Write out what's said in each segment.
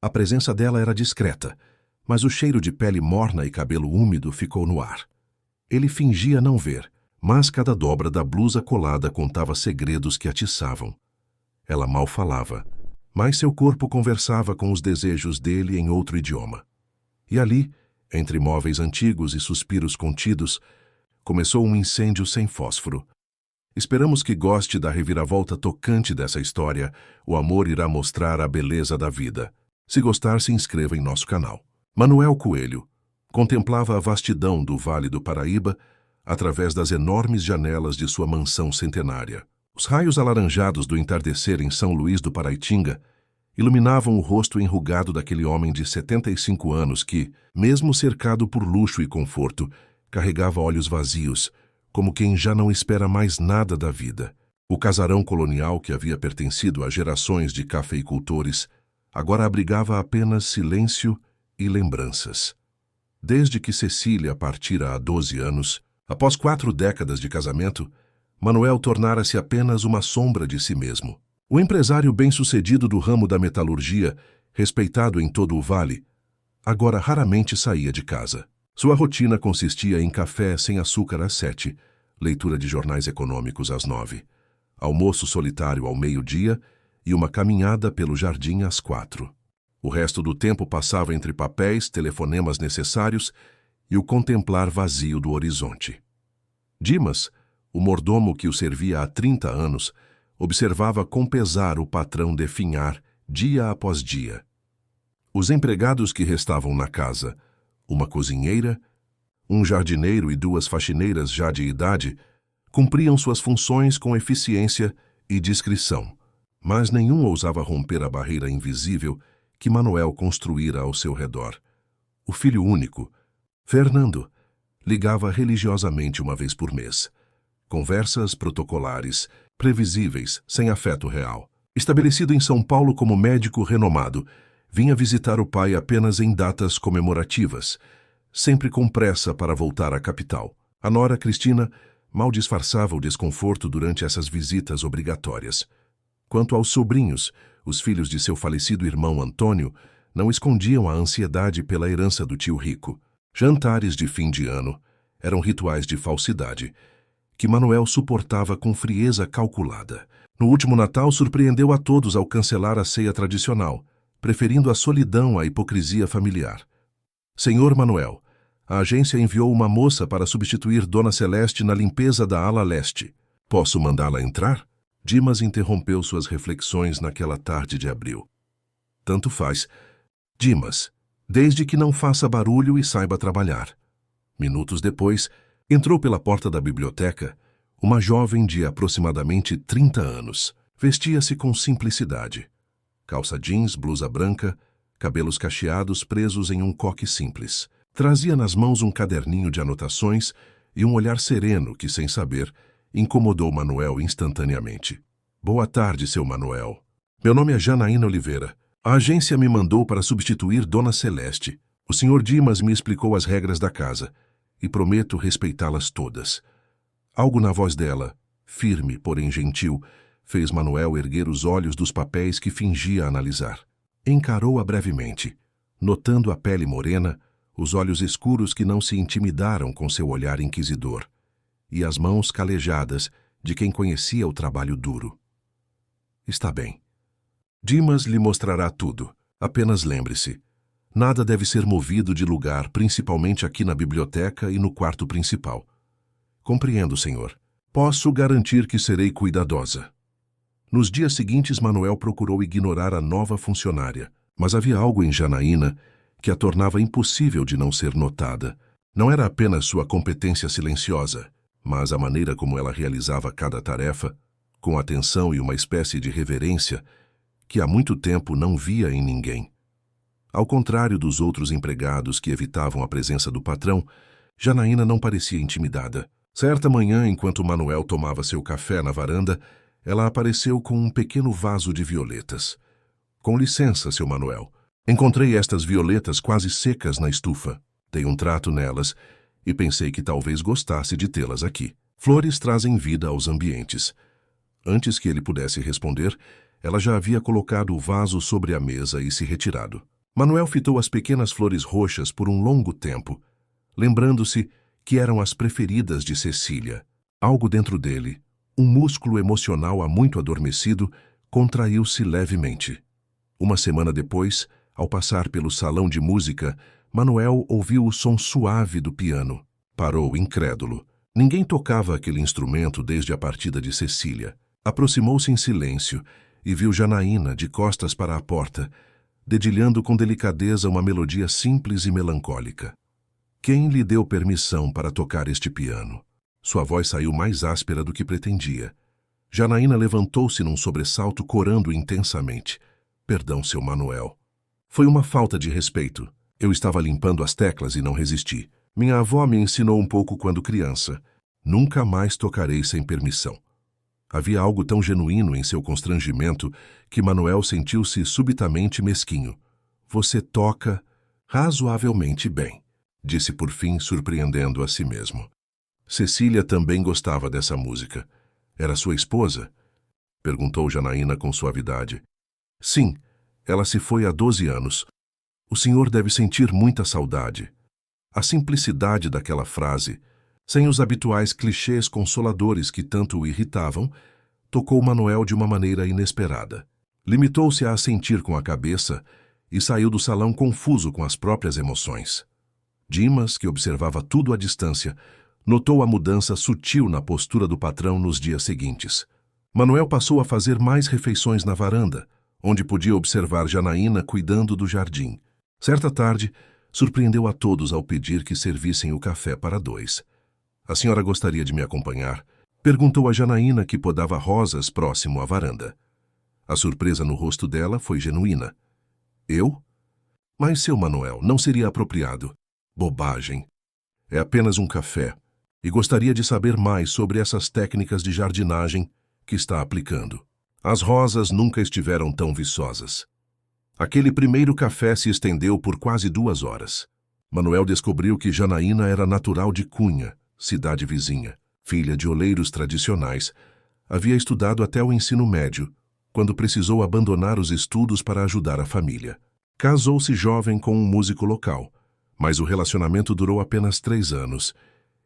A presença dela era discreta, mas o cheiro de pele morna e cabelo úmido ficou no ar. Ele fingia não ver, mas cada dobra da blusa colada contava segredos que atiçavam. Ela mal falava, mas seu corpo conversava com os desejos dele em outro idioma. E ali, entre móveis antigos e suspiros contidos, começou um incêndio sem fósforo. Esperamos que goste da reviravolta tocante dessa história. O amor irá mostrar a beleza da vida. Se gostar, se inscreva em nosso canal. Manuel Coelho contemplava a vastidão do Vale do Paraíba através das enormes janelas de sua mansão centenária. Os raios alaranjados do entardecer em São Luís do Paraitinga iluminavam o rosto enrugado daquele homem de 75 anos que, mesmo cercado por luxo e conforto, carregava olhos vazios, como quem já não espera mais nada da vida. O casarão colonial que havia pertencido a gerações de cafeicultores agora abrigava apenas silêncio e lembranças. Desde que Cecília partira há 12 anos, após 4 décadas de casamento, Manuel tornara-se apenas uma sombra de si mesmo. O empresário bem-sucedido do ramo da metalurgia, respeitado em todo o vale, agora raramente saía de casa. Sua rotina consistia em café sem açúcar às 7, leitura de jornais econômicos às 9, almoço solitário ao meio-dia e uma caminhada pelo jardim às 4. O resto do tempo passava entre papéis, telefonemas necessários e o contemplar vazio do horizonte. Dimas, o mordomo que o servia há 30 anos, observava com pesar o patrão definhar dia após dia. Os empregados que restavam na casa, uma cozinheira, um jardineiro e 2 faxineiras já de idade, cumpriam suas funções com eficiência e discrição, mas nenhum ousava romper a barreira invisível que Manuel construíra ao seu redor. O filho único, Fernando, ligava religiosamente uma vez por mês. Conversas protocolares, previsíveis, sem afeto real. Estabelecido em São Paulo como médico renomado, vinha visitar o pai apenas em datas comemorativas, sempre com pressa para voltar à capital. A nora Cristina mal disfarçava o desconforto durante essas visitas obrigatórias. Quanto aos sobrinhos, os filhos de seu falecido irmão Antônio, não escondiam a ansiedade pela herança do tio rico. Jantares de fim de ano eram rituais de falsidade, que Manuel suportava com frieza calculada. No último Natal, surpreendeu a todos ao cancelar a ceia tradicional, preferindo a solidão à hipocrisia familiar. Senhor Manuel, a agência enviou uma moça para substituir Dona Celeste na limpeza da ala leste. Posso mandá-la entrar? Dimas interrompeu suas reflexões naquela tarde de abril. Tanto faz. Dimas, desde que não faça barulho e saiba trabalhar. Minutos depois, entrou pela porta da biblioteca uma jovem de aproximadamente 30 anos. Vestia-se com simplicidade. Calça jeans, blusa branca, cabelos cacheados presos em um coque simples. Trazia nas mãos um caderninho de anotações e um olhar sereno que, sem saber, incomodou Manuel instantaneamente. Boa tarde, seu Manuel. Meu nome é Janaína Oliveira. A agência me mandou para substituir Dona Celeste. O senhor Dimas me explicou as regras da casa e prometo respeitá-las todas. Algo na voz dela, firme, porém gentil, fez Manuel erguer os olhos dos papéis que fingia analisar. Encarou-a brevemente, notando a pele morena, os olhos escuros que não se intimidaram com seu olhar inquisidor, e as mãos calejadas de quem conhecia o trabalho duro. Está bem. Dimas lhe mostrará tudo. Apenas lembre-se. Nada deve ser movido de lugar, principalmente aqui na biblioteca e no quarto principal. Compreendo, senhor. Posso garantir que serei cuidadosa. Nos dias seguintes, Manuel procurou ignorar a nova funcionária, mas havia algo em Janaína que a tornava impossível de não ser notada. Não era apenas sua competência silenciosa, mas a maneira como ela realizava cada tarefa, com atenção e uma espécie de reverência que há muito tempo não via em ninguém. Ao contrário dos outros empregados que evitavam a presença do patrão, Janaína não parecia intimidada. Certa manhã, enquanto Manuel tomava seu café na varanda, ela apareceu com um pequeno vaso de violetas. Com licença, seu Manuel. Encontrei estas violetas quase secas na estufa. Dei um trato nelas e pensei que talvez gostasse de tê-las aqui. Flores trazem vida aos ambientes. Antes que ele pudesse responder, Ela já havia colocado o vaso sobre a mesa e se retirado. Manuel fitou as pequenas flores roxas por um longo tempo, lembrando-se que eram as preferidas de Cecília. Algo dentro dele, um músculo emocional há muito adormecido, contraiu-se levemente. Uma semana depois, ao passar pelo salão de música, Manuel ouviu o som suave do piano. Parou, incrédulo. Ninguém tocava aquele instrumento desde a partida de Cecília. Aproximou-se em silêncio e viu Janaína, de costas para a porta, dedilhando com delicadeza uma melodia simples e melancólica. Quem lhe deu permissão para tocar este piano? Sua voz saiu mais áspera do que pretendia. Janaína levantou-se num sobressalto, corando intensamente. Perdão, seu Manuel. Foi uma falta de respeito. Eu estava limpando as teclas e não resisti. Minha avó me ensinou um pouco quando criança. Nunca mais tocarei sem permissão. Havia algo tão genuíno em seu constrangimento que Manuel sentiu-se subitamente mesquinho. Você toca razoavelmente bem, disse por fim, surpreendendo a si mesmo. Cecília também gostava dessa música. Era sua esposa? Perguntou Janaína com suavidade. Sim, ela se foi há 12 anos. O senhor deve sentir muita saudade. A simplicidade daquela frase, sem os habituais clichês consoladores que tanto o irritavam, tocou Manuel de uma maneira inesperada. Limitou-se a assentir com a cabeça e saiu do salão confuso com as próprias emoções. Dimas, que observava tudo à distância, notou a mudança sutil na postura do patrão nos dias seguintes. Manuel passou a fazer mais refeições na varanda, onde podia observar Janaína cuidando do jardim. Certa tarde, surpreendeu a todos ao pedir que servissem o café para 2. A senhora gostaria de me acompanhar? Perguntou a Janaína, que podava rosas próximo à varanda. A surpresa no rosto dela foi genuína. Eu? Mas, seu Manuel, não seria apropriado. Bobagem. É apenas um café. E gostaria de saber mais sobre essas técnicas de jardinagem que está aplicando. As rosas nunca estiveram tão viçosas. Aquele primeiro café se estendeu por quase 2 horas. Manuel descobriu que Janaína era natural de Cunha, cidade vizinha. Filha de oleiros tradicionais, havia estudado até o ensino médio, quando precisou abandonar os estudos para ajudar a família. Casou-se jovem com um músico local, mas o relacionamento durou apenas 3 anos.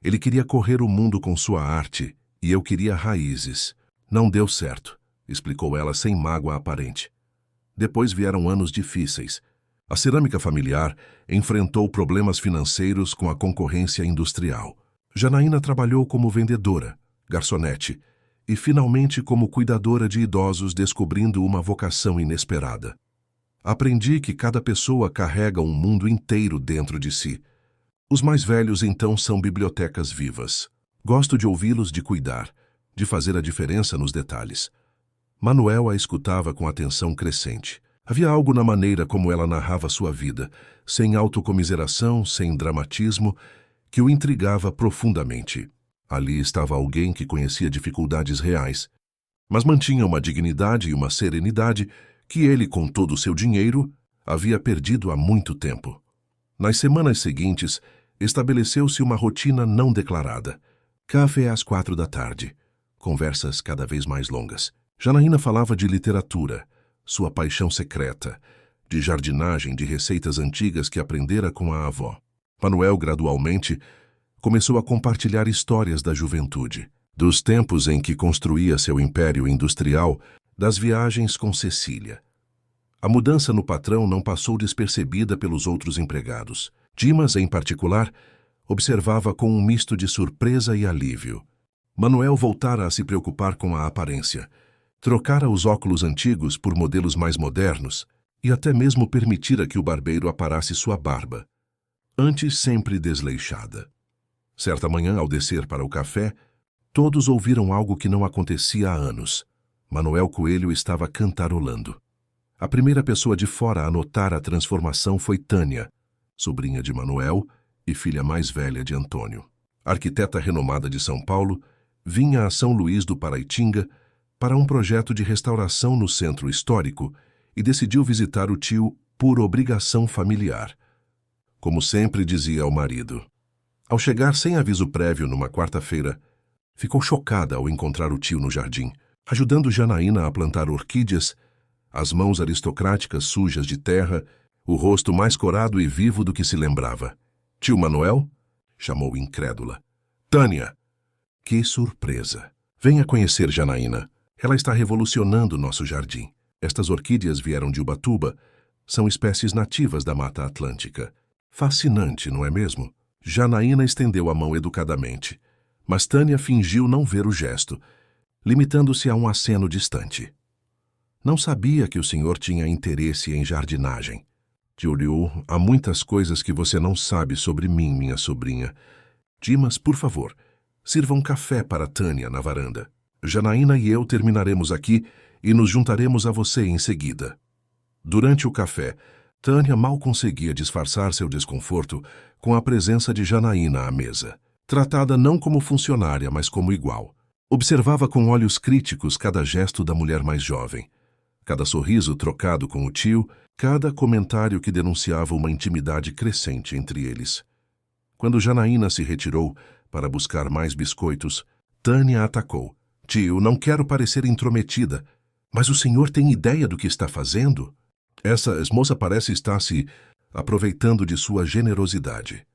Ele queria correr o mundo com sua arte e eu queria raízes. Não deu certo, explicou ela sem mágoa aparente. Depois vieram anos difíceis. A cerâmica familiar enfrentou problemas financeiros com a concorrência industrial. Janaína trabalhou como vendedora, garçonete, e finalmente como cuidadora de idosos, descobrindo uma vocação inesperada. Aprendi que cada pessoa carrega um mundo inteiro dentro de si. Os mais velhos, então, são bibliotecas vivas. Gosto de ouvi-los, de cuidar, de fazer a diferença nos detalhes. Manuel a escutava com atenção crescente. Havia algo na maneira como ela narrava sua vida, sem autocomiseração, sem dramatismo, que o intrigava profundamente. Ali estava alguém que conhecia dificuldades reais, mas mantinha uma dignidade e uma serenidade que ele, com todo o seu dinheiro, havia perdido há muito tempo. Nas semanas seguintes, estabeleceu-se uma rotina não declarada. Café às 4 da tarde. Conversas cada vez mais longas. Janaína falava de literatura, sua paixão secreta, de jardinagem, de receitas antigas que aprendera com a avó. Manuel, gradualmente, começou a compartilhar histórias da juventude, dos tempos em que construía seu império industrial, das viagens com Cecília. A mudança no patrão não passou despercebida pelos outros empregados. Dimas, em particular, observava com um misto de surpresa e alívio. Manuel voltara a se preocupar com a aparência. Trocara os óculos antigos por modelos mais modernos e até mesmo permitira que o barbeiro aparasse sua barba, antes sempre desleixada. Certa manhã, ao descer para o café, todos ouviram algo que não acontecia há anos. Manuel Coelho estava cantarolando. A primeira pessoa de fora a notar a transformação foi Tânia, sobrinha de Manuel e filha mais velha de Antônio. Arquiteta renomada de São Paulo, vinha a São Luís do Paraitinga para um projeto de restauração no centro histórico e decidiu visitar o tio por obrigação familiar. Como sempre dizia ao marido. Ao chegar sem aviso prévio numa quarta-feira, ficou chocada ao encontrar o tio no jardim. ajudando Janaína a plantar orquídeas, as mãos aristocráticas sujas de terra, o rosto mais corado e vivo do que se lembrava. Tio Manuel? Chamou incrédula. Tânia! Que surpresa! Venha conhecer Janaína. Ela está revolucionando nosso jardim. Estas orquídeas vieram de Ubatuba. São espécies nativas da Mata Atlântica. Fascinante, não é mesmo? Janaína estendeu a mão educadamente, mas Tânia fingiu não ver o gesto, limitando-se a um aceno distante. Não sabia que o senhor tinha interesse em jardinagem. Tio Liu, há muitas coisas que você não sabe sobre mim, minha sobrinha. Dimas, por favor, sirva um café para Tânia na varanda. Janaína e eu terminaremos aqui e nos juntaremos a você em seguida. Durante o café, Tânia mal conseguia disfarçar seu desconforto com a presença de Janaína à mesa. Tratada não como funcionária, mas como igual. Observava com olhos críticos cada gesto da mulher mais jovem. Cada sorriso trocado com o tio, cada comentário que denunciava uma intimidade crescente entre eles. Quando Janaína se retirou para buscar mais biscoitos, Tânia atacou. Tio, não quero parecer intrometida, mas o senhor tem ideia do que está fazendo? Essa moça parece estar se aproveitando de sua generosidade.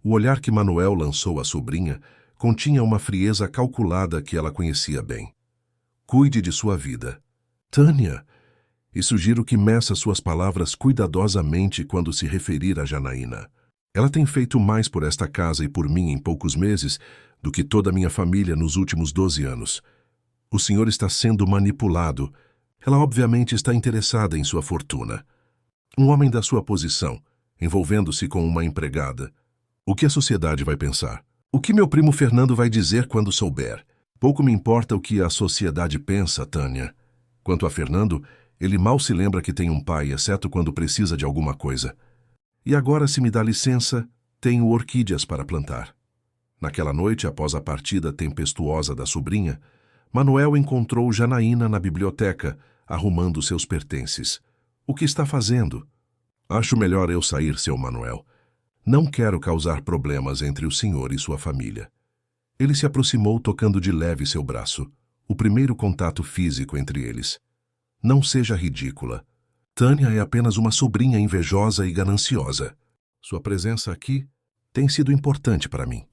O olhar que Manuel lançou à sobrinha continha uma frieza calculada que ela conhecia bem. Cuide de sua vida. Tânia, e sugiro que meça suas palavras cuidadosamente quando se referir a Janaína. Ela tem feito mais por esta casa e por mim em poucos meses do que toda a minha família nos últimos 12 anos. O senhor está sendo manipulado. Ela obviamente está interessada em sua fortuna. Um homem da sua posição, envolvendo-se com uma empregada. O que a sociedade vai pensar? O que meu primo Fernando vai dizer quando souber? Pouco me importa o que a sociedade pensa, Tânia. Quanto a Fernando, ele mal se lembra que tem um pai, exceto quando precisa de alguma coisa. E agora, se me dá licença, tenho orquídeas para plantar. Naquela noite, após a partida tempestuosa da sobrinha, Manuel encontrou Janaína na biblioteca, arrumando seus pertences. O que está fazendo? Acho melhor eu sair, seu Manuel. Não quero causar problemas entre o senhor e sua família. Ele se aproximou tocando de leve seu braço, o primeiro contato físico entre eles. Não seja ridícula. Tânia é apenas uma sobrinha invejosa e gananciosa. Sua presença aqui tem sido importante para mim.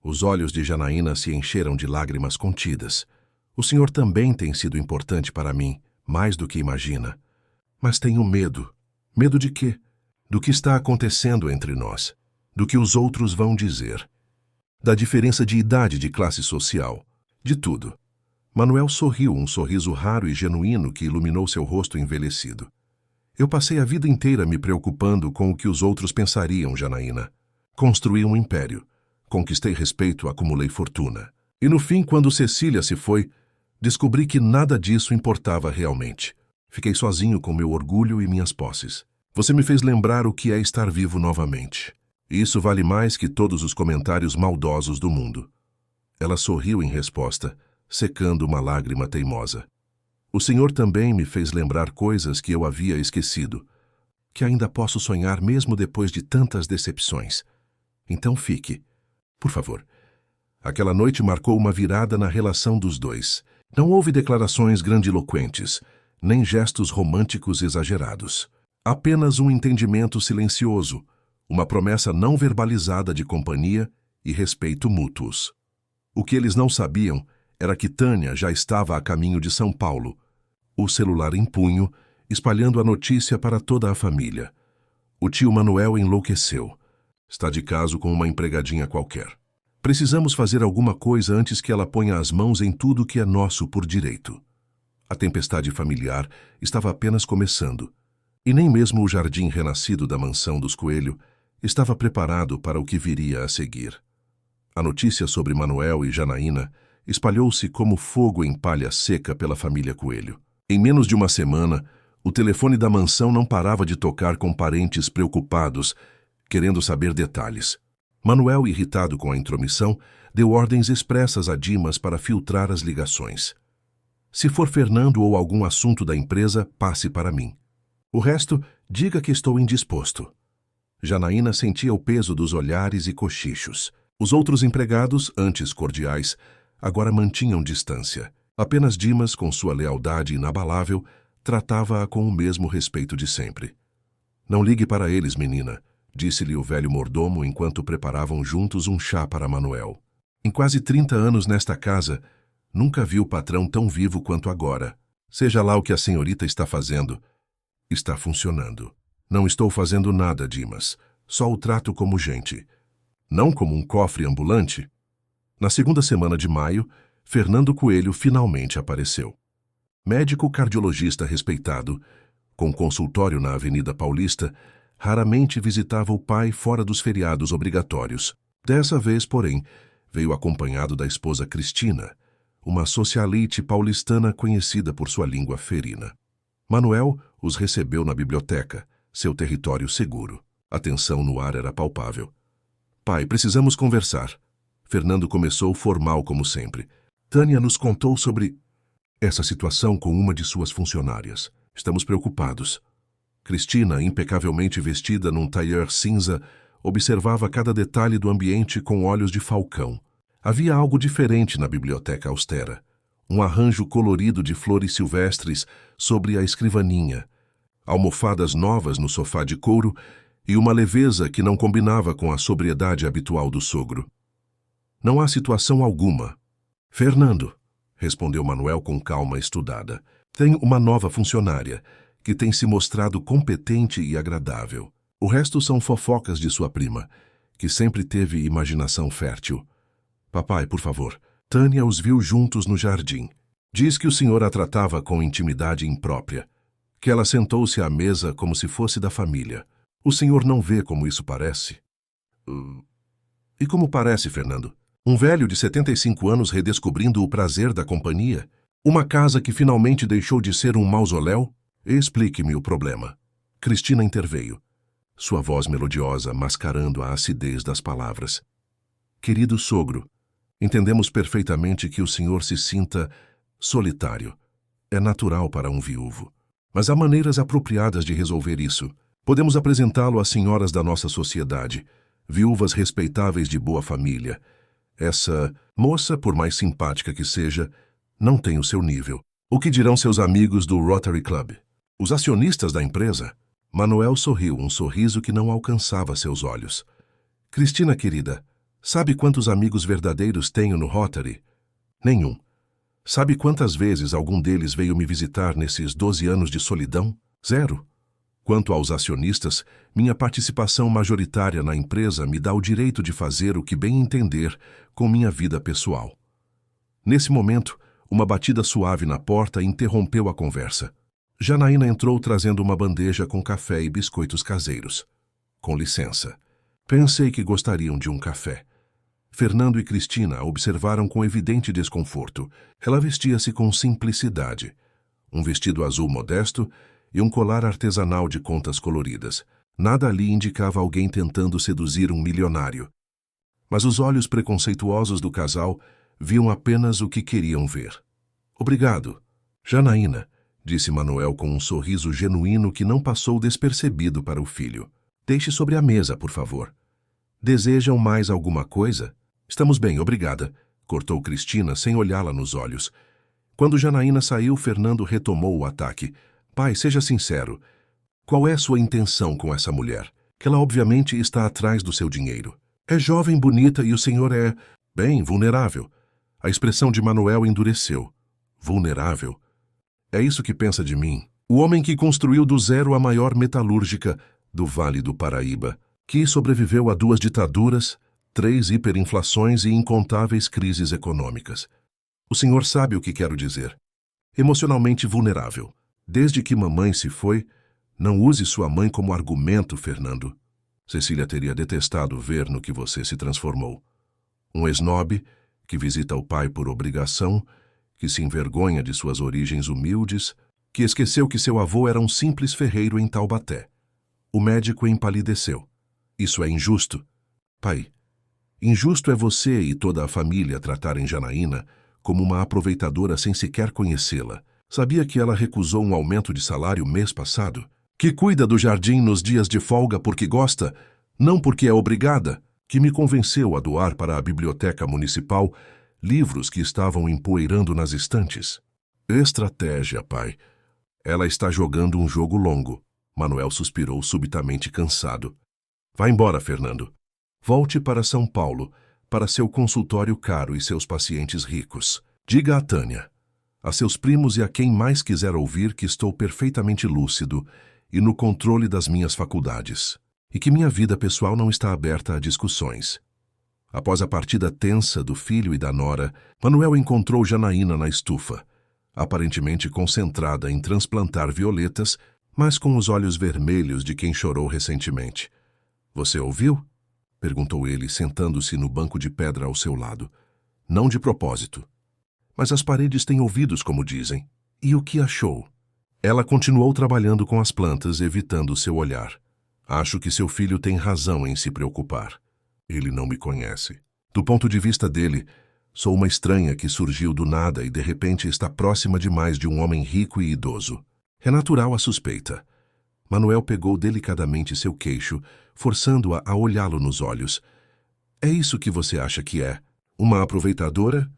Os olhos de Janaína se encheram de lágrimas contidas. O senhor também tem sido importante para mim, mais do que imagina. Mas tenho medo. Medo de quê? Do que está acontecendo entre nós. Do que os outros vão dizer. Da diferença de idade, de classe social. De tudo. Manuel sorriu, um sorriso raro e genuíno que iluminou seu rosto envelhecido. Eu passei a vida inteira me preocupando com o que os outros pensariam, Janaína. Construí um império. Conquistei respeito, acumulei fortuna. E no fim, quando Cecília se foi, descobri que nada disso importava realmente. Fiquei sozinho com meu orgulho e minhas posses. Você me fez lembrar o que é estar vivo novamente. E isso vale mais que todos os comentários maldosos do mundo. Ela sorriu em resposta, secando uma lágrima teimosa. O senhor também me fez lembrar coisas que eu havia esquecido, que ainda posso sonhar mesmo depois de tantas decepções. Então fique, por favor. Aquela noite marcou uma virada na relação dos dois. Não houve declarações grandiloquentes, nem gestos românticos exagerados. Apenas um entendimento silencioso, uma promessa não verbalizada de companhia e respeito mútuos. O que eles não sabiam era que Tânia já estava a caminho de São Paulo, o celular em punho, espalhando a notícia para toda a família. O tio Manuel enlouqueceu. Está de caso com uma empregadinha qualquer. Precisamos fazer alguma coisa antes que ela ponha as mãos em tudo que é nosso por direito. A tempestade familiar estava apenas começando, e nem mesmo o jardim renascido da mansão dos Coelho estava preparado para o que viria a seguir. A notícia sobre Manuel e Janaína espalhou-se como fogo em palha seca pela família Coelho. Em menos de uma semana, o telefone da mansão não parava de tocar com parentes preocupados, querendo saber detalhes. Manuel, irritado com a intromissão, deu ordens expressas a Dimas para filtrar as ligações. Se for Fernando ou algum assunto da empresa, passe para mim. O resto, diga que estou indisposto. Janaína sentia o peso dos olhares e cochichos. Os outros empregados, antes cordiais, agora mantinham distância. Apenas Dimas, com sua lealdade inabalável, tratava-a com o mesmo respeito de sempre. Não ligue para eles, menina, disse-lhe o velho mordomo enquanto preparavam juntos um chá para Manuel. Em quase 30 anos nesta casa, nunca vi o patrão tão vivo quanto agora. Seja lá o que a senhorita está fazendo, está funcionando. Não estou fazendo nada, Dimas. Só o trato como gente. Não como um cofre ambulante. Na segunda semana de maio, Fernando Coelho finalmente apareceu. Médico cardiologista respeitado, com consultório na Avenida Paulista, raramente visitava o pai fora dos feriados obrigatórios. Dessa vez, porém, veio acompanhado da esposa Cristina, uma socialite paulistana conhecida por sua língua ferina. Manuel os recebeu na biblioteca, seu território seguro. A tensão no ar era palpável. Pai, precisamos conversar. Fernando começou formal como sempre. Tânia nos contou sobre essa situação com uma de suas funcionárias. Estamos preocupados. Cristina, impecavelmente vestida num tailleur cinza, observava cada detalhe do ambiente com olhos de falcão. Havia algo diferente na biblioteca austera. Um arranjo colorido de flores silvestres sobre a escrivaninha, almofadas novas no sofá de couro e uma leveza que não combinava com a sobriedade habitual do sogro. Não há situação alguma. Fernando, respondeu Manuel com calma estudada, tem uma nova funcionária, que tem se mostrado competente e agradável. O resto são fofocas de sua prima, que sempre teve imaginação fértil. Papai, por favor. Tânia os viu juntos no jardim. Diz que o senhor a tratava com intimidade imprópria, que ela sentou-se à mesa como se fosse da família. O senhor não vê como isso parece? E como parece, Fernando? Um velho de 75 anos redescobrindo o prazer da companhia? Uma casa que finalmente deixou de ser um mausoléu? Explique-me o problema. Cristina interveio, sua voz melodiosa mascarando a acidez das palavras. Querido sogro, entendemos perfeitamente que o senhor se sinta solitário. É natural para um viúvo. Mas há maneiras apropriadas de resolver isso. Podemos apresentá-lo às senhoras da nossa sociedade, viúvas respeitáveis de boa família. Essa moça, por mais simpática que seja, não tem o seu nível. O que dirão seus amigos do Rotary Club? Os acionistas da empresa? Manuel sorriu, um sorriso que não alcançava seus olhos. Cristina, querida, sabe quantos amigos verdadeiros tenho no Rotary? Nenhum. Sabe quantas vezes algum deles veio me visitar nesses 12 anos de solidão? 0. Quanto aos acionistas, minha participação majoritária na empresa me dá o direito de fazer o que bem entender com minha vida pessoal. Nesse momento, uma batida suave na porta interrompeu a conversa. Janaína entrou trazendo uma bandeja com café e biscoitos caseiros. Com licença. Pensei que gostariam de um café. Fernando e Cristina a observaram com evidente desconforto. Ela vestia-se com simplicidade. Um vestido azul modesto e um colar artesanal de contas coloridas. Nada ali indicava alguém tentando seduzir um milionário. Mas os olhos preconceituosos do casal viam apenas o que queriam ver. Obrigado. Janaína, disse Manuel com um sorriso genuíno que não passou despercebido para o filho. Deixe sobre a mesa, por favor. Desejam mais alguma coisa? Estamos bem, obrigada, cortou Cristina sem olhá-la nos olhos. Quando Janaína saiu, Fernando retomou o ataque. Pai, seja sincero. Qual é sua intenção com essa mulher? Que ela obviamente está atrás do seu dinheiro. É jovem, bonita e o senhor é, bem, vulnerável. A expressão de Manuel endureceu. Vulnerável? É isso que pensa de mim? O homem que construiu do zero a maior metalúrgica do Vale do Paraíba, que sobreviveu a 2 ditaduras, 3 hiperinflações e incontáveis crises econômicas. O senhor sabe o que quero dizer. Emocionalmente vulnerável. Desde que mamãe se foi, não use sua mãe como argumento, Fernando. Cecília teria detestado ver no que você se transformou. Um esnobe que visita o pai por obrigação, que se envergonha de suas origens humildes, que esqueceu que seu avô era um simples ferreiro em Taubaté. O médico empalideceu. Isso é injusto. Pai, injusto é você e toda a família tratarem Janaína como uma aproveitadora sem sequer conhecê-la. Sabia que ela recusou um aumento de salário mês passado? Que cuida do jardim nos dias de folga porque gosta, não porque é obrigada? Que me convenceu a doar para a biblioteca municipal livros que estavam empoeirando nas estantes. Estratégia, pai. Ela está jogando um jogo longo. Manuel suspirou subitamente cansado. Vá embora, Fernando. Volte para São Paulo, para seu consultório caro e seus pacientes ricos. Diga a Tânia, a seus primos e a quem mais quiser ouvir que estou perfeitamente lúcido e no controle das minhas faculdades, e que minha vida pessoal não está aberta a discussões. Após a partida tensa do filho e da nora, Manuel encontrou Janaína na estufa, aparentemente concentrada em transplantar violetas, mas com os olhos vermelhos de quem chorou recentemente. Você ouviu? Perguntou ele, sentando-se no banco de pedra ao seu lado. Não de propósito. Mas as paredes têm ouvidos, como dizem. E o que achou? Ela continuou trabalhando com as plantas, evitando seu olhar. Acho que seu filho tem razão em se preocupar. Ele não me conhece. Do ponto de vista dele, sou uma estranha que surgiu do nada e de repente está próxima demais de um homem rico e idoso. É natural a suspeita. Manuel pegou delicadamente seu queixo, forçando-a a olhá-lo nos olhos. É isso que você acha que é? Uma aproveitadora?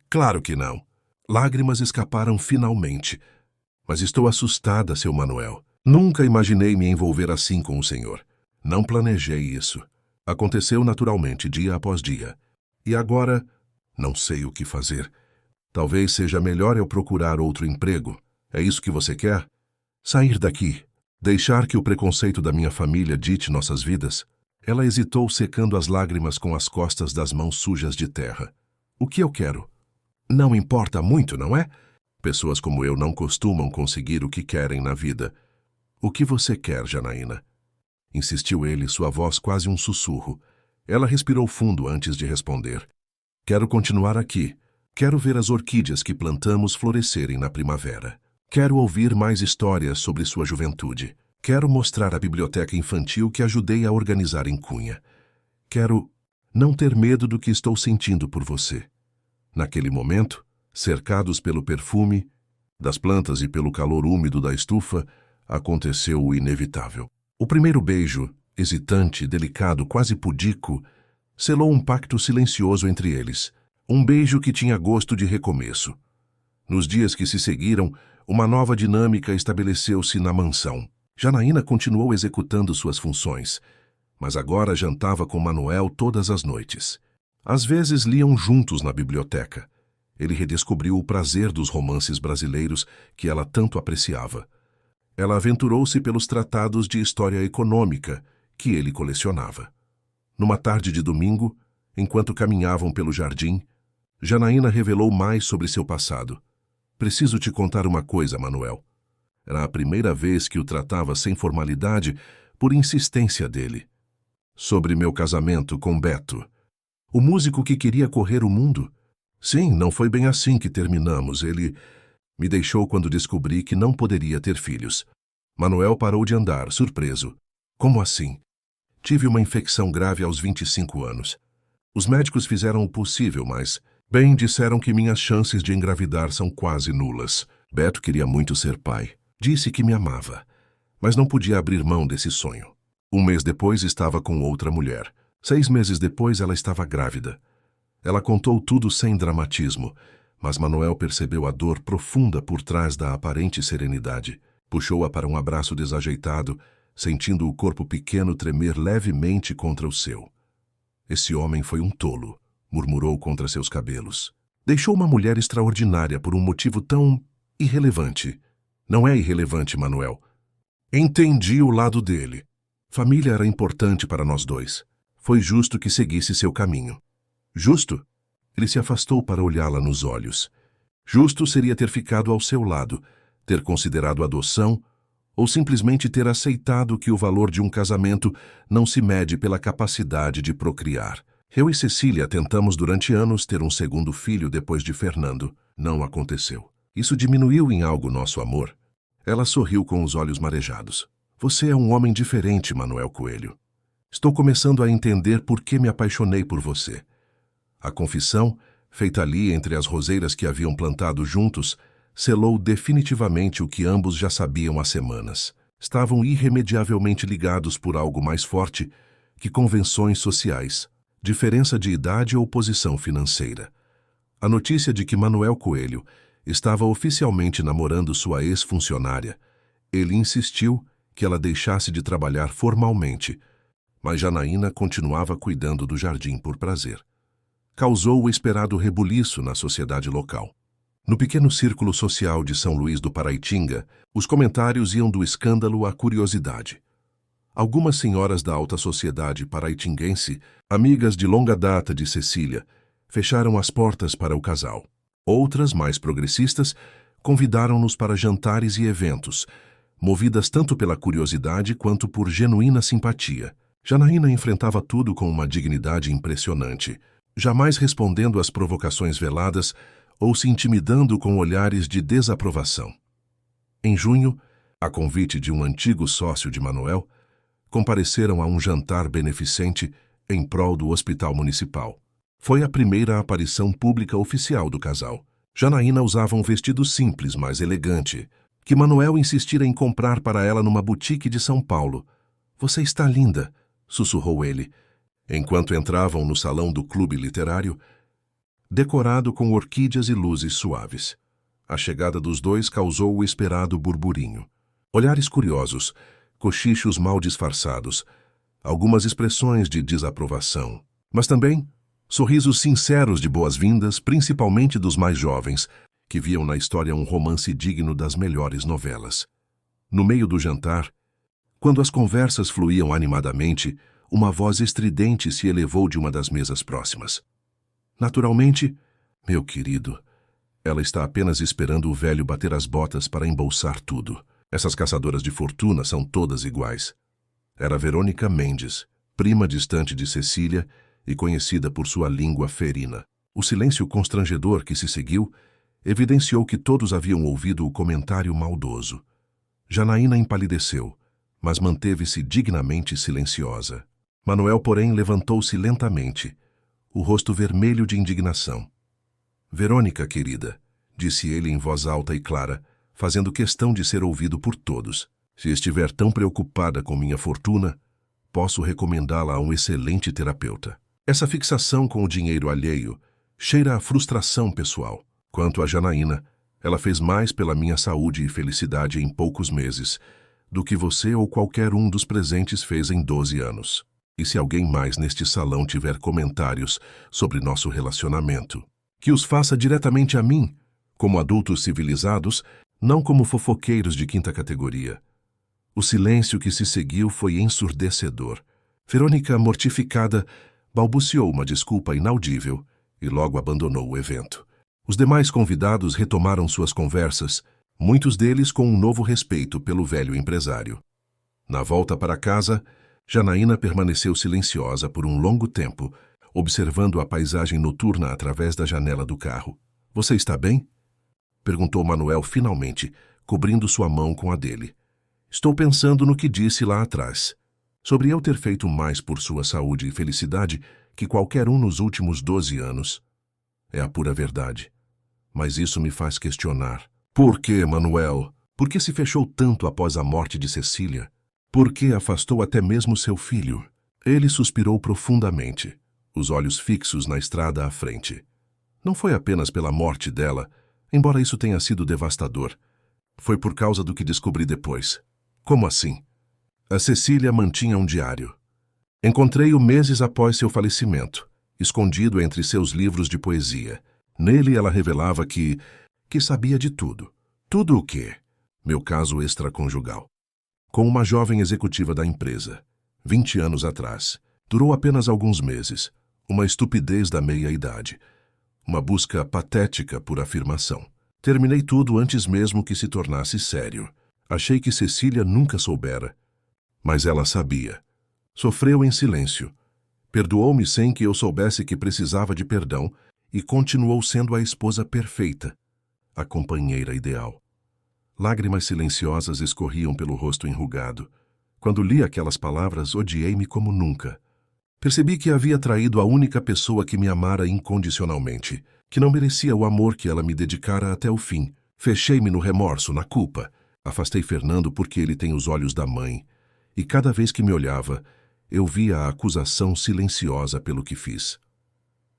Claro que não. Lágrimas escaparam finalmente. Mas estou assustada, seu Manuel. Nunca imaginei me envolver assim com o senhor. Não planejei isso. Aconteceu naturalmente, dia após dia. E agora, não sei o que fazer. Talvez seja melhor eu procurar outro emprego. É isso que você quer? Sair daqui. Deixar que o preconceito da minha família dite nossas vidas? Ela hesitou, secando as lágrimas com as costas das mãos sujas de terra. O que eu quero? Não importa muito, não é? Pessoas como eu não costumam conseguir o que querem na vida. O que você quer, Janaína? Insistiu ele, sua voz quase um sussurro. Ela respirou fundo antes de responder. Quero continuar aqui. Quero ver as orquídeas que plantamos florescerem na primavera. Quero ouvir mais histórias sobre sua juventude. Quero mostrar a biblioteca infantil que ajudei a organizar em Cunha. Quero não ter medo do que estou sentindo por você. Naquele momento, cercados pelo perfume das plantas e pelo calor úmido da estufa, aconteceu o inevitável. O primeiro beijo, hesitante, delicado, quase pudico, selou um pacto silencioso entre eles. Um beijo que tinha gosto de recomeço. Nos dias que se seguiram, uma nova dinâmica estabeleceu-se na mansão. Janaína continuou executando suas funções, mas agora jantava com Manuel todas as noites. Às vezes liam juntos na biblioteca. Ele redescobriu o prazer dos romances brasileiros que ela tanto apreciava. Ela aventurou-se pelos tratados de história econômica que ele colecionava. Numa tarde de domingo, enquanto caminhavam pelo jardim, Janaína revelou mais sobre seu passado. Preciso te contar uma coisa, Manuel. Era a primeira vez que o tratava sem formalidade, por insistência dele. Sobre meu casamento com Beto. O músico que queria correr o mundo? Sim, não foi bem assim que terminamos. Ele me deixou quando descobri que não poderia ter filhos. Manuel parou de andar, surpreso. Como assim? Tive uma infecção grave aos 25 anos. Os médicos fizeram o possível, mas... Bem, disseram que minhas chances de engravidar são quase nulas. Beto queria muito ser pai. Disse que me amava, mas não podia abrir mão desse sonho. Um mês depois estava com outra mulher. 6 meses depois ela estava grávida. Ela contou tudo sem dramatismo, mas Manuel percebeu a dor profunda por trás da aparente serenidade. Puxou-a para um abraço desajeitado, sentindo o corpo pequeno tremer levemente contra o seu. Esse homem foi um tolo, murmurou contra seus cabelos. Deixou uma mulher extraordinária por um motivo tão irrelevante. Não é irrelevante, Manuel. Entendi o lado dele. Família era importante para nós dois. Foi justo que seguisse seu caminho. Justo? Ele se afastou para olhá-la nos olhos. Justo seria ter ficado ao seu lado, ter considerado adoção, ou simplesmente ter aceitado que o valor de um casamento não se mede pela capacidade de procriar. Eu e Cecília tentamos durante anos ter um segundo filho depois de Fernando. Não aconteceu. Isso diminuiu em algo nosso amor. Ela sorriu com os olhos marejados. Você é um homem diferente, Manuel Coelho. Estou começando a entender por que me apaixonei por você. A confissão, feita ali entre as roseiras que haviam plantado juntos, selou definitivamente o que ambos já sabiam há semanas. Estavam irremediavelmente ligados por algo mais forte que convenções sociais, diferença de idade ou posição financeira. A notícia de que Manuel Coelho estava oficialmente namorando sua ex-funcionária, ele insistiu que ela deixasse de trabalhar formalmente, mas Janaína continuava cuidando do jardim por prazer. Causou o esperado rebuliço na sociedade local. No pequeno círculo social de São Luís do Paraitinga, os comentários iam do escândalo à curiosidade. Algumas senhoras da alta sociedade paraitinguense, amigas de longa data de Cecília, fecharam as portas para o casal. Outras, mais progressistas, convidaram-nos para jantares e eventos, movidas tanto pela curiosidade quanto por genuína simpatia. Janaína enfrentava tudo com uma dignidade impressionante, jamais respondendo às provocações veladas ou se intimidando com olhares de desaprovação. Em junho, a convite de um antigo sócio de Manuel, compareceram a um jantar beneficente em prol do Hospital Municipal. Foi a primeira aparição pública oficial do casal. Janaína usava um vestido simples, mas elegante, que Manuel insistira em comprar para ela numa boutique de São Paulo. "Você está linda", sussurrou ele, enquanto entravam no salão do clube literário, decorado com orquídeas e luzes suaves. A chegada dos dois causou o esperado burburinho. Olhares curiosos, cochichos mal disfarçados, algumas expressões de desaprovação, mas também sorrisos sinceros de boas-vindas, principalmente dos mais jovens, que viam na história um romance digno das melhores novelas. No meio do jantar, quando as conversas fluíam animadamente, uma voz estridente se elevou de uma das mesas próximas. "Naturalmente, meu querido, ela está apenas esperando o velho bater as botas para embolsar tudo. Essas caçadoras de fortuna são todas iguais." Era Verônica Mendes, prima distante de Cecília e conhecida por sua língua ferina. O silêncio constrangedor que se seguiu evidenciou que todos haviam ouvido o comentário maldoso. Janaína empalideceu, mas manteve-se dignamente silenciosa. Manuel, porém, levantou-se lentamente, o rosto vermelho de indignação. "Verônica, querida", disse ele em voz alta e clara, fazendo questão de ser ouvido por todos. "Se estiver tão preocupada com minha fortuna, posso recomendá-la a um excelente terapeuta. Essa fixação com o dinheiro alheio cheira a frustração pessoal. Quanto a Janaína, ela fez mais pela minha saúde e felicidade em poucos meses do que você ou qualquer um dos presentes fez em 12 anos. E se alguém mais neste salão tiver comentários sobre nosso relacionamento, que os faça diretamente a mim, como adultos civilizados, não como fofoqueiros de quinta categoria." O silêncio que se seguiu foi ensurdecedor. Verônica, mortificada, balbuciou uma desculpa inaudível e logo abandonou o evento. Os demais convidados retomaram suas conversas, muitos deles com um novo respeito pelo velho empresário. Na volta para casa, Janaína permaneceu silenciosa por um longo tempo, observando a paisagem noturna através da janela do carro. "Você está bem?" perguntou Manuel finalmente, cobrindo sua mão com a dele. "Estou pensando no que disse lá atrás, sobre eu ter feito mais por sua saúde e felicidade que qualquer um nos últimos 12 anos. É a pura verdade. Mas isso me faz questionar. Por que, Manuel? Por que se fechou tanto após a morte de Cecília? Por que afastou até mesmo seu filho?" Ele suspirou profundamente, os olhos fixos na estrada à frente. "Não foi apenas pela morte dela, embora isso tenha sido devastador. Foi por causa do que descobri depois." "Como assim?" "A Cecília mantinha um diário. Encontrei-o meses após seu falecimento, escondido entre seus livros de poesia. Nele ela revelava que sabia de tudo. Tudo o quê? Meu caso extraconjugal. Com uma jovem executiva da empresa, 20 anos atrás. Durou apenas alguns meses. Uma estupidez da meia-idade. Uma busca patética por afirmação. Terminei tudo antes mesmo que se tornasse sério. Achei que Cecília nunca soubera. Mas ela sabia. Sofreu em silêncio. Perdoou-me sem que eu soubesse que precisava de perdão e continuou sendo a esposa perfeita, a companheira ideal. Lágrimas silenciosas escorriam pelo rosto enrugado. Quando li aquelas palavras, odiei-me como nunca. Percebi que havia traído a única pessoa que me amara incondicionalmente, que não merecia o amor que ela me dedicara até o fim. Fechei-me no remorso, na culpa. Afastei Fernando porque ele tem os olhos da mãe, e cada vez que me olhava, eu via a acusação silenciosa pelo que fiz.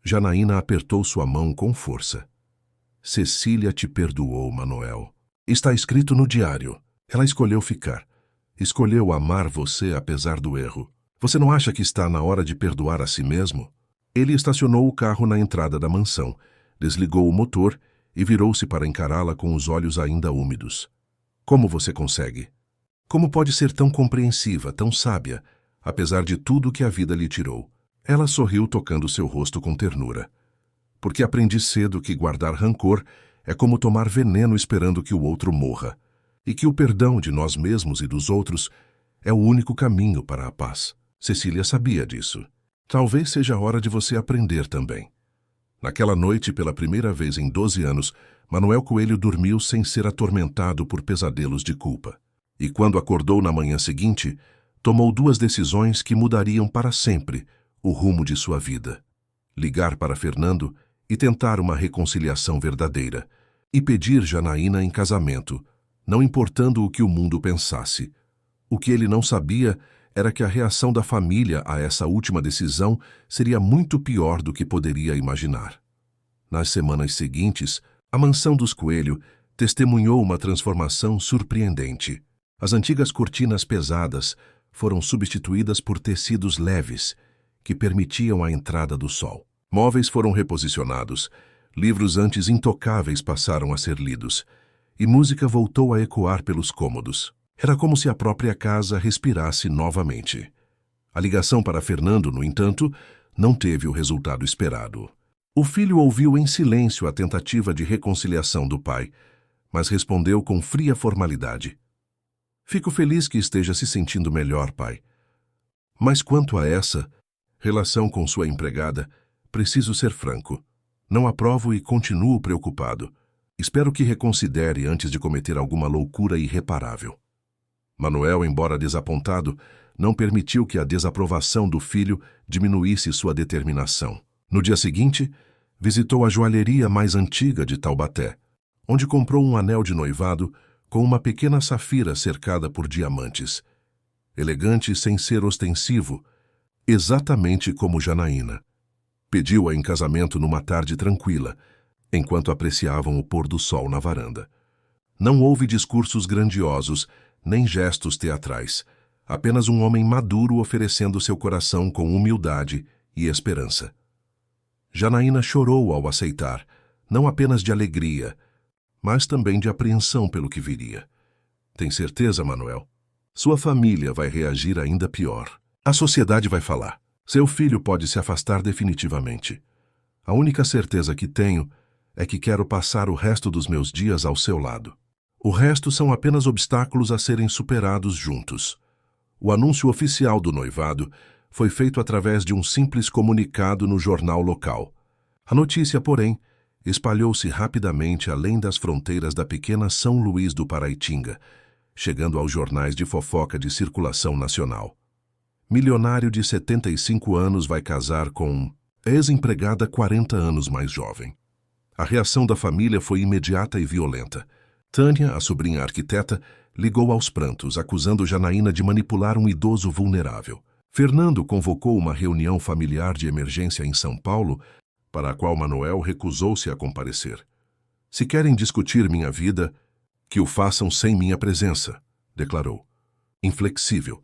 Janaína apertou sua mão com força. Cecília te perdoou, Manoel. Está escrito no diário. Ela escolheu ficar. Escolheu amar você apesar do erro. Você não acha que está na hora de perdoar a si mesmo? Ele estacionou o carro na entrada da mansão, desligou o motor e virou-se para encará-la com os olhos ainda úmidos. Como você consegue? Como pode ser tão compreensiva, tão sábia, apesar de tudo que a vida lhe tirou? Ela sorriu tocando seu rosto com ternura. Porque aprendi cedo que guardar rancor é como tomar veneno esperando que o outro morra, e que o perdão de nós mesmos e dos outros é o único caminho para a paz. Cecília sabia disso. Talvez seja a hora de você aprender também. Naquela noite, pela primeira vez em 12 anos, Manoel Coelho dormiu sem ser atormentado por pesadelos de culpa. E quando acordou na manhã seguinte, tomou 2 decisões que mudariam para sempre o rumo de sua vida. Ligar para Fernando e tentar uma reconciliação verdadeira, e pedir Janaína em casamento, não importando o que o mundo pensasse. O que ele não sabia era que a reação da família a essa última decisão seria muito pior do que poderia imaginar. Nas semanas seguintes, a mansão dos Coelho testemunhou uma transformação surpreendente. As antigas cortinas pesadas foram substituídas por tecidos leves, que permitiam a entrada do sol. Móveis foram reposicionados, livros antes intocáveis passaram a ser lidos, e música voltou a ecoar pelos cômodos. Era como se a própria casa respirasse novamente. A ligação para Fernando, no entanto, não teve o resultado esperado. O filho ouviu em silêncio a tentativa de reconciliação do pai, mas respondeu com fria formalidade. Fico feliz que esteja se sentindo melhor, pai. Mas quanto a essa relação com sua empregada, preciso ser franco. Não aprovo e continuo preocupado. Espero que reconsidere antes de cometer alguma loucura irreparável. Manoel, embora desapontado, não permitiu que a desaprovação do filho diminuísse sua determinação. No dia seguinte, visitou a joalheria mais antiga de Taubaté, onde comprou um anel de noivado com uma pequena safira cercada por diamantes. Elegante sem ser ostensivo, exatamente como Janaína. Pediu-a em casamento numa tarde tranquila, enquanto apreciavam o pôr do sol na varanda. Não houve discursos grandiosos, nem gestos teatrais, apenas um homem maduro oferecendo seu coração com humildade e esperança. Janaína chorou ao aceitar, não apenas de alegria, mas também de apreensão pelo que viria. Tem certeza, Manoel? Sua família vai reagir ainda pior. A sociedade vai falar. Seu filho pode se afastar definitivamente. A única certeza que tenho é que quero passar o resto dos meus dias ao seu lado. O resto são apenas obstáculos a serem superados juntos. O anúncio oficial do noivado foi feito através de um simples comunicado no jornal local. A notícia, porém, espalhou-se rapidamente além das fronteiras da pequena São Luís do Paraitinga, chegando aos jornais de fofoca de circulação nacional. Milionário de 75 anos vai casar com ex-empregada 40 anos mais jovem. A reação da família foi imediata e violenta. Tânia, a sobrinha arquiteta, ligou aos prantos, acusando Janaína de manipular um idoso vulnerável. Fernando convocou uma reunião familiar de emergência em São Paulo, para a qual Manoel recusou-se a comparecer. Se querem discutir minha vida, que o façam sem minha presença, declarou. Inflexível.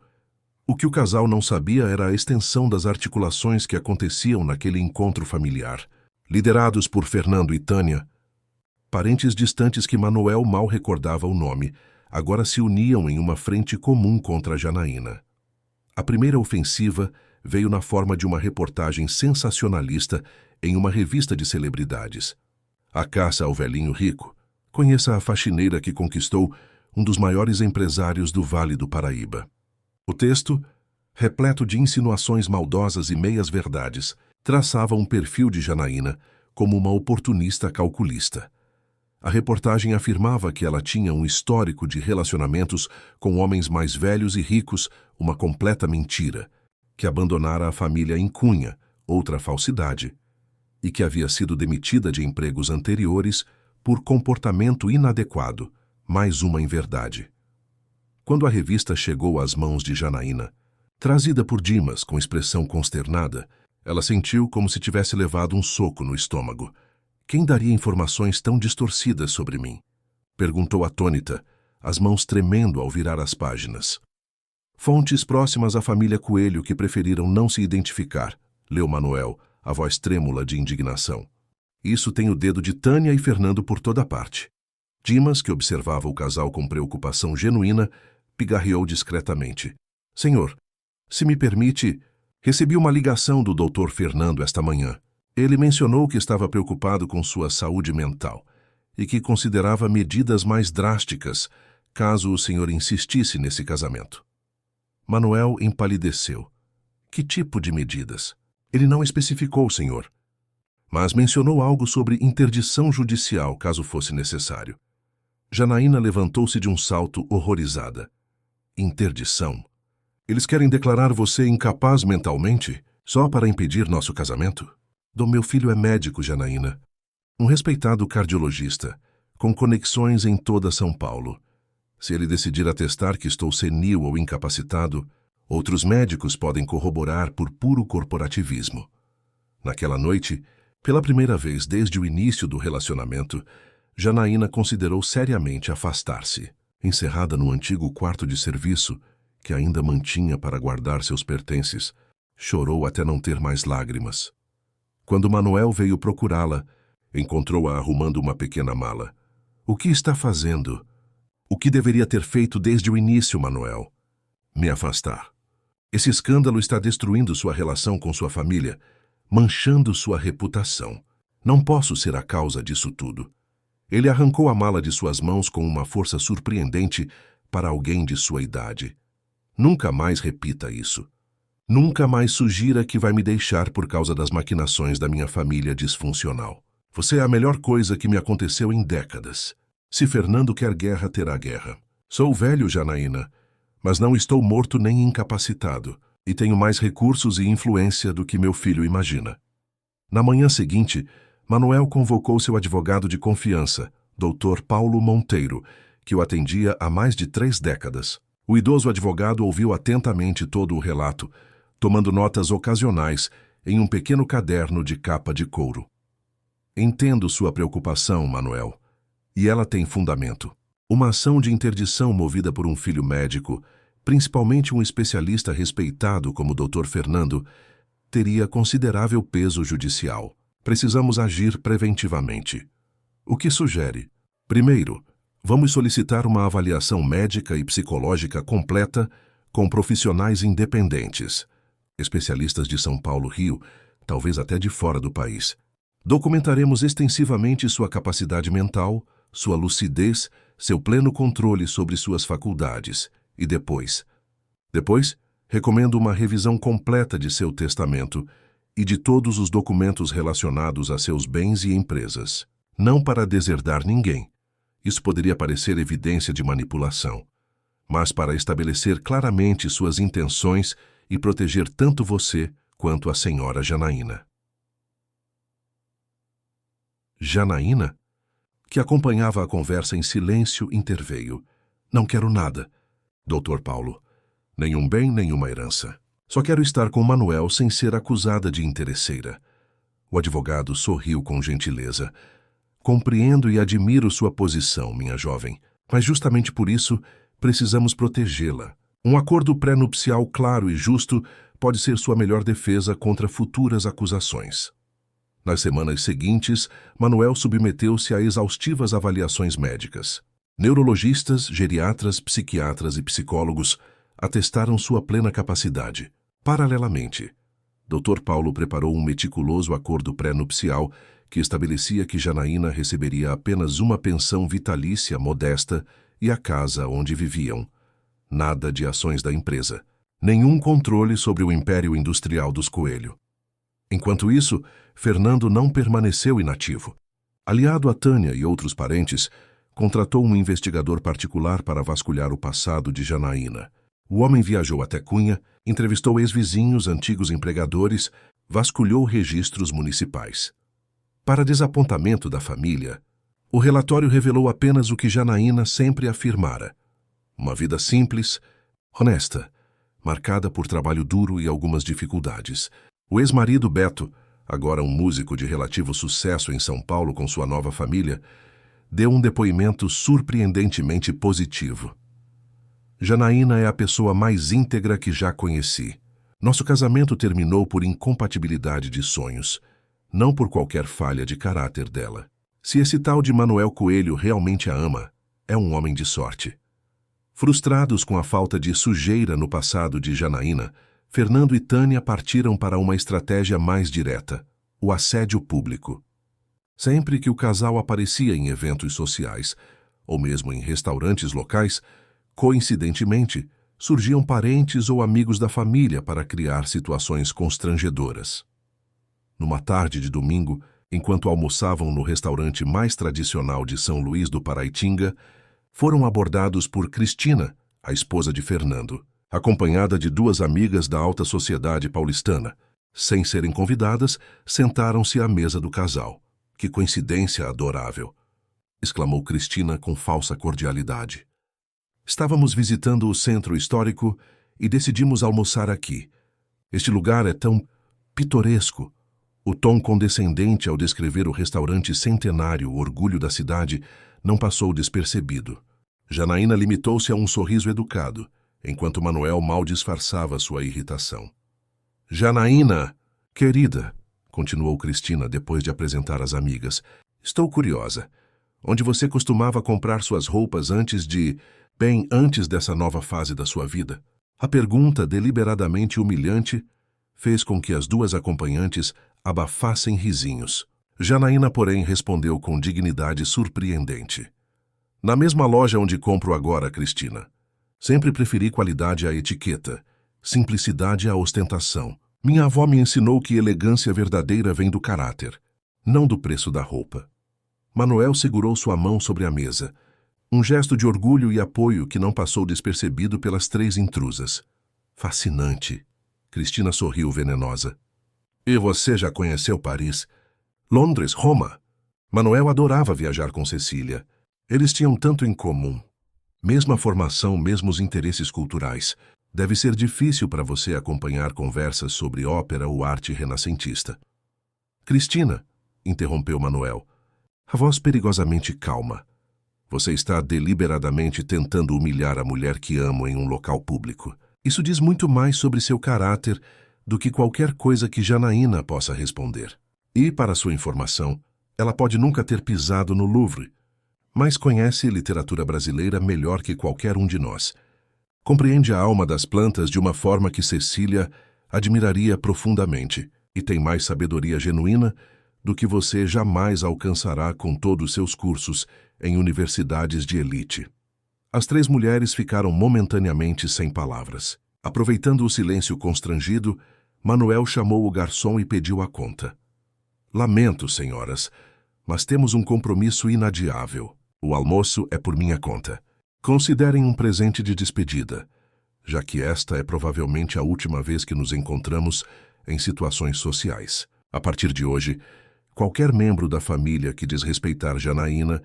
O que o casal não sabia era a extensão das articulações que aconteciam naquele encontro familiar. Liderados por Fernando e Tânia, parentes distantes que Manoel mal recordava o nome, agora se uniam em uma frente comum contra Janaína. A primeira ofensiva veio na forma de uma reportagem sensacionalista em uma revista de celebridades. A caça ao velhinho rico. Conheça a faxineira que conquistou um dos maiores empresários do Vale do Paraíba. O texto, repleto de insinuações maldosas e meias-verdades, traçava um perfil de Janaína como uma oportunista calculista. A reportagem afirmava que ela tinha um histórico de relacionamentos com homens mais velhos e ricos, uma completa mentira, que abandonara a família em Cunha, outra falsidade, e que havia sido demitida de empregos anteriores por comportamento inadequado, mais uma inverdade. Quando a revista chegou às mãos de Janaína, trazida por Dimas com expressão consternada, Ela sentiu como se tivesse levado um soco no estômago. Quem daria informações tão distorcidas sobre mim? Perguntou atônita, as mãos tremendo ao virar as páginas. Fontes próximas à família Coelho que preferiram não se identificar, leu Manuel, a voz trêmula de indignação. Isso tem o dedo de Tânia e Fernando por toda parte. Dimas, que observava o casal com preocupação genuína, pigarreou discretamente. Senhor, se me permite, recebi uma ligação do Dr. Fernando esta manhã. Ele mencionou que estava preocupado com sua saúde mental e que considerava medidas mais drásticas caso o senhor insistisse nesse casamento. Manuel empalideceu. Que tipo de medidas? Ele não especificou, senhor, mas mencionou algo sobre interdição judicial caso fosse necessário. Janaína levantou-se de um salto horrorizada. Interdição? Eles querem declarar você incapaz mentalmente só para impedir nosso casamento? Meu filho é médico, Janaína. Um respeitado cardiologista, com conexões em toda São Paulo. Se ele decidir atestar que estou senil ou incapacitado, outros médicos podem corroborar por puro corporativismo. Naquela noite, pela primeira vez desde o início do relacionamento, Janaína considerou seriamente afastar-se. Encerrada no antigo quarto de serviço, que ainda mantinha para guardar seus pertences, chorou até não ter mais lágrimas. Quando Manuel veio procurá-la, encontrou-a arrumando uma pequena mala. O que está fazendo? O que deveria ter feito desde o início, Manuel? Me afastar. Esse escândalo está destruindo sua relação com sua família, manchando sua reputação. Não posso ser a causa disso tudo. Ele arrancou a mala de suas mãos com uma força surpreendente para alguém de sua idade. Nunca mais repita isso. Nunca mais sugira que vai me deixar por causa das maquinações da minha família disfuncional. Você é a melhor coisa que me aconteceu em décadas. Se Fernando quer guerra, terá guerra. Sou velho, Janaína, mas não estou morto nem incapacitado, e tenho mais recursos e influência do que meu filho imagina. Na manhã seguinte, Manuel convocou seu advogado de confiança, Dr. Paulo Monteiro, que o atendia há mais de 3 décadas. O idoso advogado ouviu atentamente todo o relato, tomando notas ocasionais em um pequeno caderno de capa de couro. Entendo sua preocupação, Manuel, e ela tem fundamento. Uma ação de interdição movida por um filho médico, principalmente um especialista respeitado como o Dr. Fernando, teria considerável peso judicial. Precisamos agir preventivamente. O que sugere? Primeiro, vamos solicitar uma avaliação médica e psicológica completa com profissionais independentes, especialistas de São Paulo, Rio, talvez até de fora do país. Documentaremos extensivamente sua capacidade mental, sua lucidez, seu pleno controle sobre suas faculdades. E depois, recomendo uma revisão completa de seu testamento e de todos os documentos relacionados a seus bens e empresas. Não para deserdar ninguém. Isso poderia parecer evidência de manipulação, mas para estabelecer claramente suas intenções e proteger tanto você quanto a senhora Janaína. Janaína, que acompanhava a conversa em silêncio, interveio. Não quero nada, Dr. Paulo. Nenhum bem, nenhuma herança. Só quero estar com Manuel sem ser acusada de interesseira. O advogado sorriu com gentileza. Compreendo e admiro sua posição, minha jovem, mas justamente por isso precisamos protegê-la. Um acordo pré-nupcial claro e justo pode ser sua melhor defesa contra futuras acusações. Nas semanas seguintes, Manuel submeteu-se a exaustivas avaliações médicas. Neurologistas, geriatras, psiquiatras e psicólogos atestaram sua plena capacidade. Paralelamente, Dr. Paulo preparou um meticuloso acordo pré-nupcial que estabelecia que Janaína receberia apenas uma pensão vitalícia modesta e a casa onde viviam. Nada de ações da empresa. Nenhum controle sobre o império industrial dos Coelho. Enquanto isso, Fernando não permaneceu inativo. Aliado a Tânia e outros parentes, contratou um investigador particular para vasculhar o passado de Janaína. O homem viajou até Cunha, entrevistou ex-vizinhos, antigos empregadores, vasculhou registros municipais. Para desapontamento da família, o relatório revelou apenas o que Janaína sempre afirmara. Uma vida simples, honesta, marcada por trabalho duro e algumas dificuldades. O ex-marido Beto, agora um músico de relativo sucesso em São Paulo com sua nova família, deu um depoimento surpreendentemente positivo. Janaína é a pessoa mais íntegra que já conheci. Nosso casamento terminou por incompatibilidade de sonhos, não por qualquer falha de caráter dela. Se esse tal de Manuel Coelho realmente a ama, é um homem de sorte. Frustrados com a falta de sujeira no passado de Janaína, Fernando e Tânia partiram para uma estratégia mais direta: o assédio público. Sempre que o casal aparecia em eventos sociais, ou mesmo em restaurantes locais, coincidentemente, surgiam parentes ou amigos da família para criar situações constrangedoras. Numa tarde de domingo, enquanto almoçavam no restaurante mais tradicional de São Luís do Paraitinga, foram abordados por Cristina, a esposa de Fernando, acompanhada de duas amigas da alta sociedade paulistana. Sem serem convidadas, sentaram-se à mesa do casal. Que coincidência adorável! Exclamou Cristina com falsa cordialidade. Estávamos visitando o centro histórico e decidimos almoçar aqui. Este lugar é tão pitoresco. O tom condescendente ao descrever o restaurante centenário, o orgulho da cidade, não passou despercebido. Janaína limitou-se a um sorriso educado, enquanto Manuel mal disfarçava sua irritação. Janaína, querida, continuou Cristina depois de apresentar as amigas, estou curiosa. Onde você costumava comprar suas roupas antes dessa nova fase da sua vida? A pergunta, deliberadamente humilhante, fez com que as duas acompanhantes abafassem risinhos. Janaína, porém, respondeu com dignidade surpreendente. Na mesma loja onde compro agora, Cristina. Sempre preferi qualidade à etiqueta, simplicidade à ostentação. Minha avó me ensinou que elegância verdadeira vem do caráter, não do preço da roupa. Manuel segurou sua mão sobre a mesa, um gesto de orgulho e apoio que não passou despercebido pelas três intrusas. Fascinante. Cristina sorriu venenosa. E você já conheceu Paris? Londres, Roma? Manuel adorava viajar com Cecília. Eles tinham tanto em comum. Mesma formação, mesmos interesses culturais. Deve ser difícil para você acompanhar conversas sobre ópera ou arte renascentista. Cristina, interrompeu Manuel, a voz perigosamente calma. Você está deliberadamente tentando humilhar a mulher que amo em um local público. Isso diz muito mais sobre seu caráter do que qualquer coisa que Janaína possa responder. E, para sua informação, ela pode nunca ter pisado no Louvre, mas conhece literatura brasileira melhor que qualquer um de nós. Compreende a alma das plantas de uma forma que Cecília admiraria profundamente e tem mais sabedoria genuína do que você jamais alcançará com todos seus cursos em universidades de elite. As três mulheres ficaram momentaneamente sem palavras. Aproveitando o silêncio constrangido, Manuel chamou o garçom e pediu a conta. Lamento, senhoras, mas temos um compromisso inadiável. O almoço é por minha conta. Considerem um presente de despedida, já que esta é provavelmente a última vez que nos encontramos em situações sociais. A partir de hoje, qualquer membro da família que desrespeitar Janaína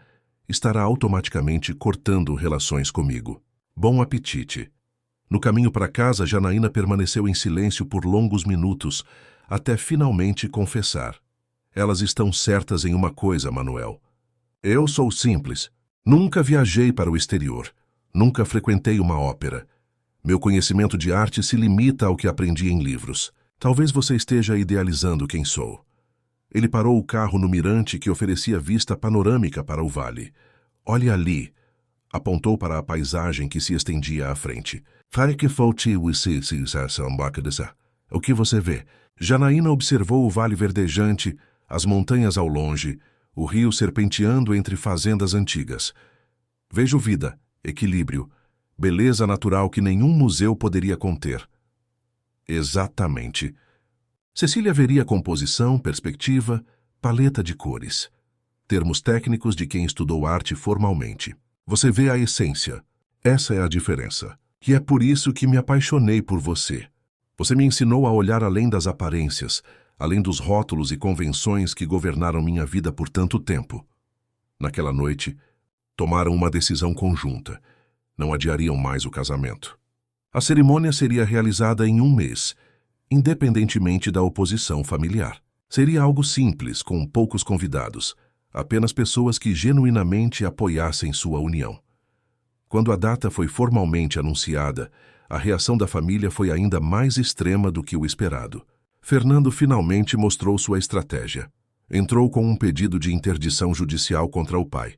estará automaticamente cortando relações comigo. Bom apetite. No caminho para casa, Janaína permaneceu em silêncio por longos minutos, até finalmente confessar. Elas estão certas em uma coisa, Manuel. Eu sou simples. Nunca viajei para o exterior. Nunca frequentei uma ópera. Meu conhecimento de arte se limita ao que aprendi em livros. Talvez você esteja idealizando quem sou. Ele parou o carro no mirante que oferecia vista panorâmica para o vale. Olhe ali. Apontou para a paisagem que se estendia à frente. O que você vê? Janaína observou o vale verdejante, as montanhas ao longe, o rio serpenteando entre fazendas antigas. Vejo vida, equilíbrio, beleza natural que nenhum museu poderia conter. Exatamente. Cecília veria composição, perspectiva, paleta de cores. Termos técnicos de quem estudou arte formalmente. Você vê a essência. Essa é a diferença. E é por isso que me apaixonei por você. Você me ensinou a olhar além das aparências, além dos rótulos e convenções que governaram minha vida por tanto tempo. Naquela noite, tomaram uma decisão conjunta. Não adiariam mais o casamento. A cerimônia seria realizada em um mês, independentemente da oposição familiar. Seria algo simples, com poucos convidados, apenas pessoas que genuinamente apoiassem sua união. Quando a data foi formalmente anunciada, a reação da família foi ainda mais extrema do que o esperado. Fernando finalmente mostrou sua estratégia. Entrou com um pedido de interdição judicial contra o pai,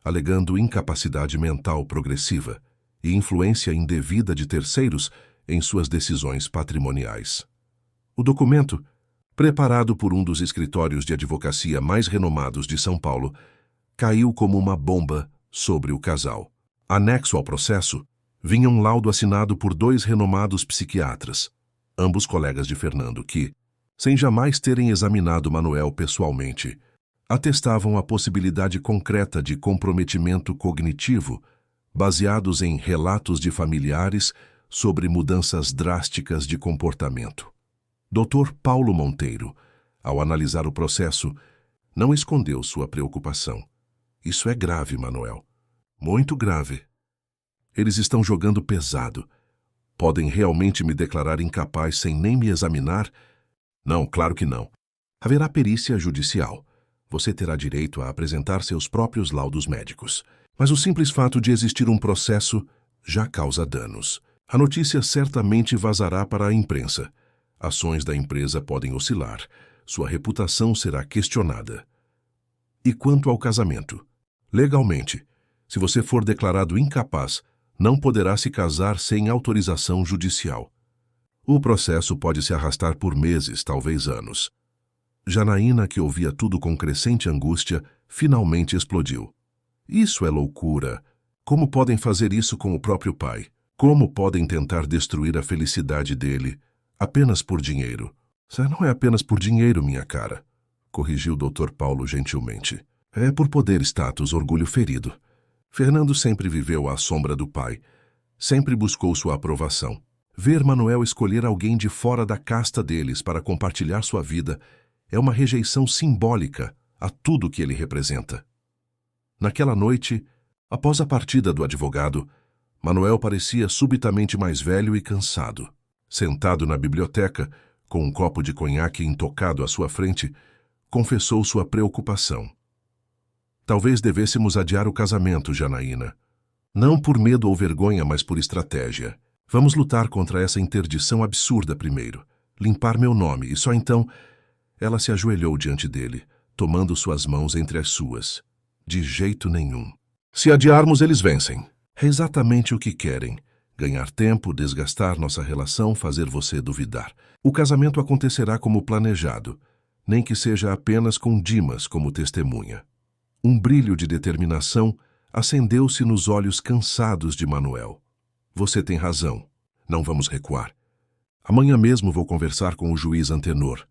alegando incapacidade mental progressiva e influência indevida de terceiros em suas decisões patrimoniais. O documento, preparado por um dos escritórios de advocacia mais renomados de São Paulo, caiu como uma bomba sobre o casal. Anexo ao processo, vinha um laudo assinado por 2 renomados psiquiatras, ambos colegas de Fernando, que, sem jamais terem examinado Manuel pessoalmente, atestavam a possibilidade concreta de comprometimento cognitivo, baseados em relatos de familiares sobre mudanças drásticas de comportamento. Dr. Paulo Monteiro, ao analisar o processo, não escondeu sua preocupação. Isso é grave, Manuel. Muito grave. Eles estão jogando pesado. Podem realmente me declarar incapaz sem nem me examinar? Não, claro que não. Haverá perícia judicial. Você terá direito a apresentar seus próprios laudos médicos. Mas o simples fato de existir um processo já causa danos. A notícia certamente vazará para a imprensa. Ações da empresa podem oscilar. Sua reputação será questionada. E quanto ao casamento? Legalmente, se você for declarado incapaz, não poderá se casar sem autorização judicial. O processo pode se arrastar por meses, talvez anos. Janaína, que ouvia tudo com crescente angústia, finalmente explodiu. Isso é loucura. Como podem fazer isso com o próprio pai? Como podem tentar destruir a felicidade dele apenas por dinheiro? Não é apenas por dinheiro, minha cara, corrigiu o Dr. Paulo gentilmente. É por poder, status, orgulho ferido. Fernando sempre viveu à sombra do pai. Sempre buscou sua aprovação. Ver Manuel escolher alguém de fora da casta deles para compartilhar sua vida é uma rejeição simbólica a tudo que ele representa. Naquela noite, após a partida do advogado, Manuel parecia subitamente mais velho e cansado. Sentado na biblioteca, com um copo de conhaque intocado à sua frente, confessou sua preocupação. Talvez devêssemos adiar o casamento, Janaína. Não por medo ou vergonha, mas por estratégia. Vamos lutar contra essa interdição absurda primeiro. Limpar meu nome, e só então... Ela se ajoelhou diante dele, tomando suas mãos entre as suas. De jeito nenhum. Se adiarmos, eles vencem. É exatamente o que querem. Ganhar tempo, desgastar nossa relação, fazer você duvidar. O casamento acontecerá como planejado, nem que seja apenas com Dimas como testemunha. Um brilho de determinação acendeu-se nos olhos cansados de Manuel. Você tem razão. Não vamos recuar. Amanhã mesmo vou conversar com o juiz Antenor.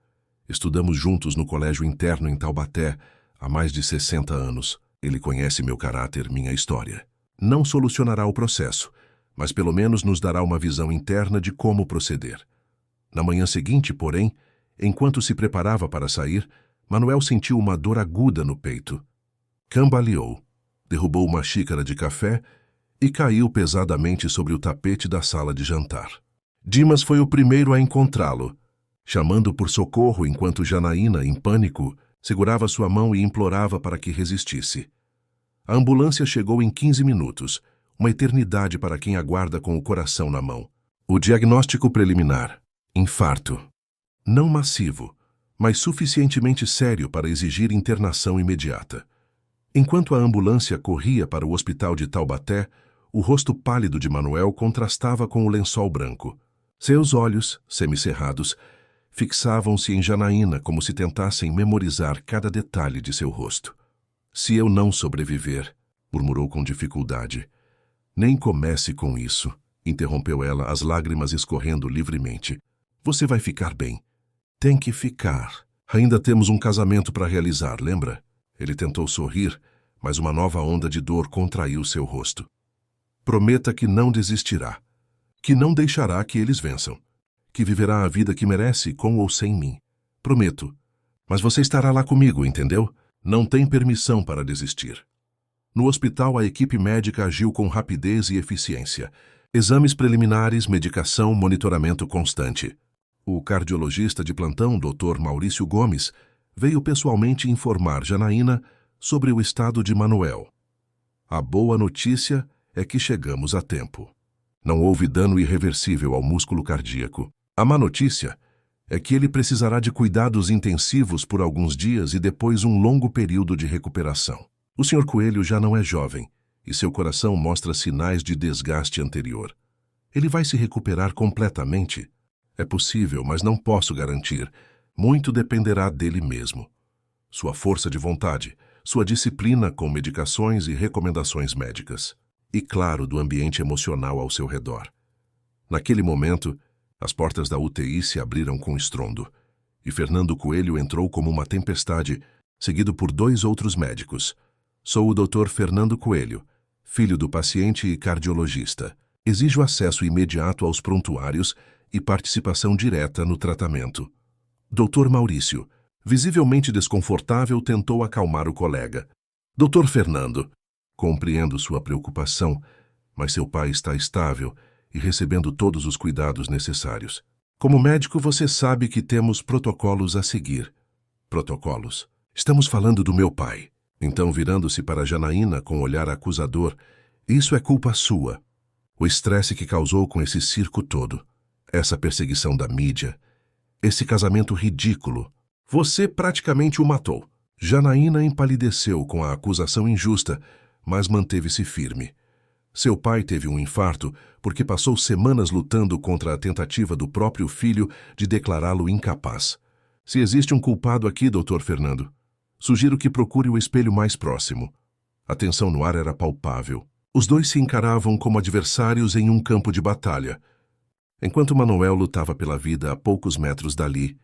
Estudamos juntos no colégio interno em Taubaté há mais de 60 anos. Ele conhece meu caráter, minha história. Não solucionará o processo, mas pelo menos nos dará uma visão interna de como proceder. Na manhã seguinte, porém, enquanto se preparava para sair, Manuel sentiu uma dor aguda no peito. Cambaleou, derrubou uma xícara de café e caiu pesadamente sobre o tapete da sala de jantar. Dimas foi o primeiro a encontrá-lo, chamando por socorro enquanto Janaína, em pânico, segurava sua mão e implorava para que resistisse. A ambulância chegou em 15 minutos, uma eternidade para quem aguarda com o coração na mão. O diagnóstico preliminar: infarto. Não massivo, mas suficientemente sério para exigir internação imediata. Enquanto a ambulância corria para o hospital de Taubaté, o rosto pálido de Manuel contrastava com o lençol branco. Seus olhos, semicerrados, fixavam-se em Janaína como se tentassem memorizar cada detalhe de seu rosto. Se eu não sobreviver, murmurou com dificuldade. Nem comece com isso, interrompeu ela, as lágrimas escorrendo livremente. Você vai ficar bem. Tem que ficar. Ainda temos um casamento para realizar, lembra? Ele tentou sorrir, mas uma nova onda de dor contraiu seu rosto. Prometa que não desistirá, que não deixará que eles vençam, que viverá a vida que merece com ou sem mim. Prometo. Mas você estará lá comigo, entendeu? Não tem permissão para desistir. No hospital, a equipe médica agiu com rapidez e eficiência. Exames preliminares, medicação, monitoramento constante. O cardiologista de plantão, Dr. Maurício Gomes, veio pessoalmente informar Janaína sobre o estado de Manuel. A boa notícia é que chegamos a tempo. Não houve dano irreversível ao músculo cardíaco. A má notícia é que ele precisará de cuidados intensivos por alguns dias e depois um longo período de recuperação. O Sr. Coelho já não é jovem e seu coração mostra sinais de desgaste anterior. Ele vai se recuperar completamente? É possível, mas não posso garantir. Muito dependerá dele mesmo. Sua força de vontade, sua disciplina com medicações e recomendações médicas. E, claro, do ambiente emocional ao seu redor. Naquele momento, as portas da UTI se abriram com estrondo, e Fernando Coelho entrou como uma tempestade, seguido por 2 outros médicos. Sou o Dr. Fernando Coelho, filho do paciente e cardiologista. Exijo acesso imediato aos prontuários e participação direta no tratamento. Dr. Maurício, visivelmente desconfortável, tentou acalmar o colega. Dr. Fernando, compreendo sua preocupação, mas seu pai está estável e recebendo todos os cuidados necessários. Como médico, você sabe que temos protocolos a seguir. Protocolos? Estamos falando do meu pai. Então, virando-se para Janaína com um olhar acusador, isso é culpa sua. O estresse que causou com esse circo todo, essa perseguição da mídia, esse casamento ridículo. Você praticamente o matou. Janaína empalideceu com a acusação injusta, mas manteve-se firme. Seu pai teve um infarto porque passou semanas lutando contra a tentativa do próprio filho de declará-lo incapaz. Se existe um culpado aqui, Dr. Fernando, sugiro que procure o espelho mais próximo. A tensão no ar era palpável. Os 2 se encaravam como adversários em um campo de batalha. Enquanto Manuel lutava pela vida a poucos metros dali,